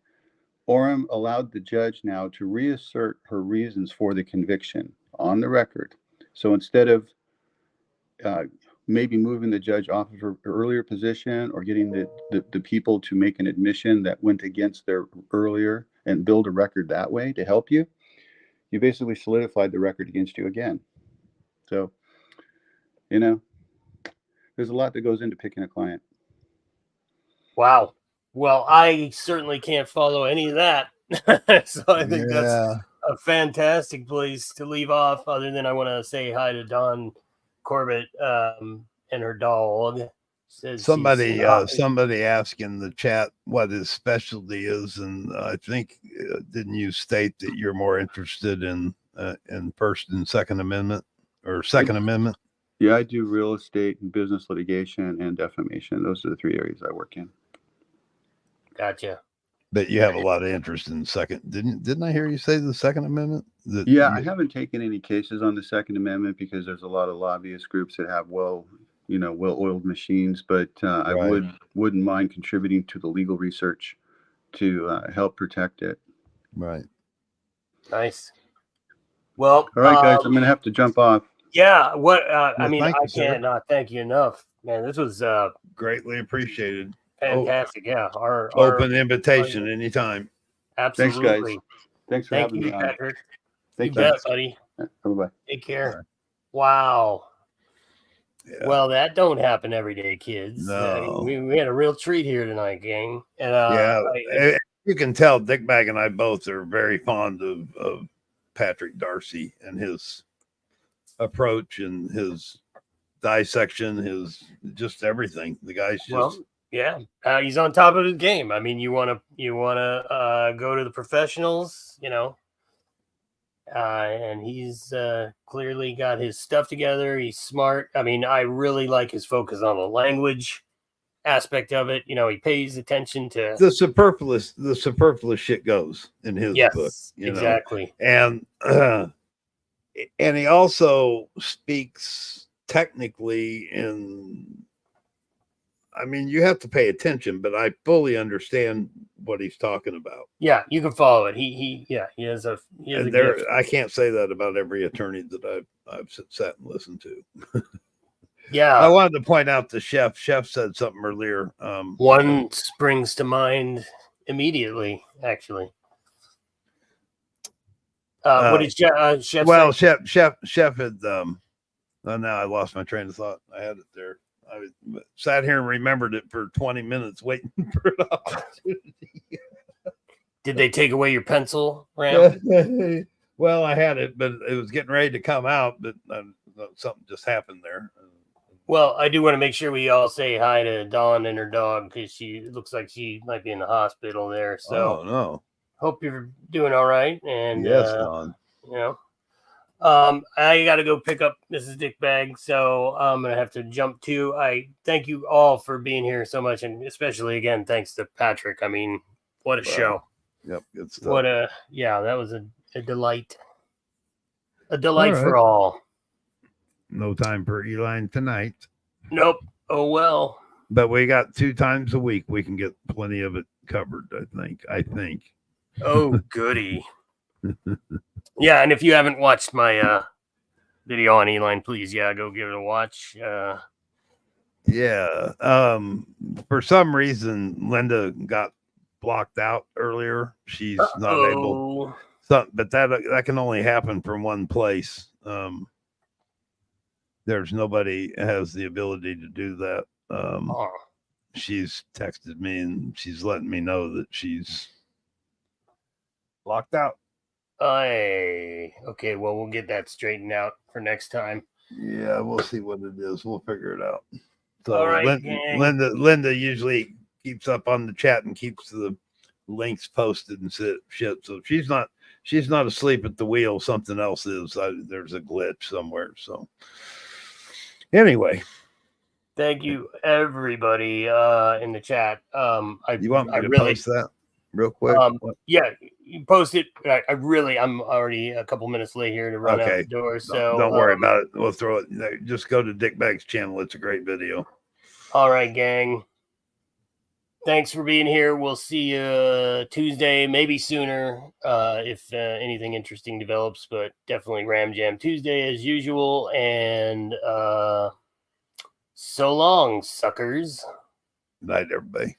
Orem allowed the judge now to reassert her reasons for the conviction on the record. So instead of maybe moving the judge off of her earlier position or getting the people to make an admission that went against their earlier and build a record that way to help you, you basically solidified the record against you again. So, there's a lot that goes into picking a client. Wow. Well, I certainly can't follow any of that. So I think that's a fantastic place to leave off, other than I want to say hi to Dawn Corbett and her dog. Somebody asked in the chat what his specialty is, and I think didn't you state that you're more interested in First and Second Amendment or Second Amendment? Yeah, I do real estate and business litigation and defamation. Those are the 3 areas I work in. Gotcha. But you have a lot of interest in second. Didn't I hear you say the Second Amendment? I haven't taken any cases on the Second Amendment because there's a lot of lobbyist groups that have well-oiled machines. But I wouldn't mind contributing to the legal research to help protect it. Right. Nice. Well, all right, guys, I'm going to have to jump off. Yeah. I cannot thank you enough, man. This was greatly appreciated. Fantastic. Yeah. Our open invitation anytime. Absolutely. Thanks, guys. Thanks for having me on. Patrick. Thank you bet, buddy. Bye-bye. Take care. Right. Wow. Yeah. Well, that don't happen every day, kids. No. We had a real treat here tonight, gang. And you can tell Dick Bag and I both are very fond of Patrick Darcy and his approach and his dissection, his just everything. The guy's just he's on top of his game. I mean, you want to go to the professionals, and he's clearly got his stuff together. He's smart. I mean, I really like his focus on the language aspect of it. He pays attention to the superfluous shit goes in his book. Exactly. And he also speaks technically you have to pay attention, but I fully understand what he's talking about. Yeah, you can follow it. He has a gift. I can't say that about every attorney that I've sat and listened to. Yeah. I wanted to point out the chef. Chef said something earlier. One springs to mind immediately, actually. What did Chef say? Chef had now I lost my train of thought. I had it there. I sat here and remembered it for 20 minutes waiting for an opportunity. Did they take away your pencil, Ram? Well, I had it, but it was getting ready to come out, but something just happened there. Well, I do want to make sure we all say hi to Dawn and her dog, because it looks like she might be in the hospital there. So, no. Hope you're doing all right. And yes, Dawn. I got to go pick up Mrs. Dick Bag, so I'm gonna have to jump too. I thank you all for being here so much, and especially again, thanks to Patrick. I mean, what a show! Yep, good stuff. That was a delight. A delight for all. No time for Eli tonight. Nope. Oh well. But we got 2 times a week. We can get plenty of it covered. I think. Oh goody. Yeah, and if you haven't watched my video on Eli, please, go give it a watch. For some reason, Linda got blocked out earlier. She's not able. But that can only happen from one place. There's nobody has the ability to do that. She's texted me and she's letting me know that she's locked out. Okay, well, we'll get that straightened out for next time. Yeah, we'll see what it is. We'll figure it out. So all right, Linda usually keeps up on the chat and keeps the links posted and shit. So she's not asleep at the wheel. Something else is. There's a glitch somewhere. So anyway, thank you everybody in the chat. You want me to post that real quick? Yeah, you post it. I'm already a couple minutes late here to run out the door. So don't worry about it. We'll throw it. Just go to Dick Bag's channel. It's a great video. All right, gang. Thanks for being here. We'll see you Tuesday, maybe sooner, if anything interesting develops, but definitely Ram Jam Tuesday as usual. And so long, suckers. Night, everybody.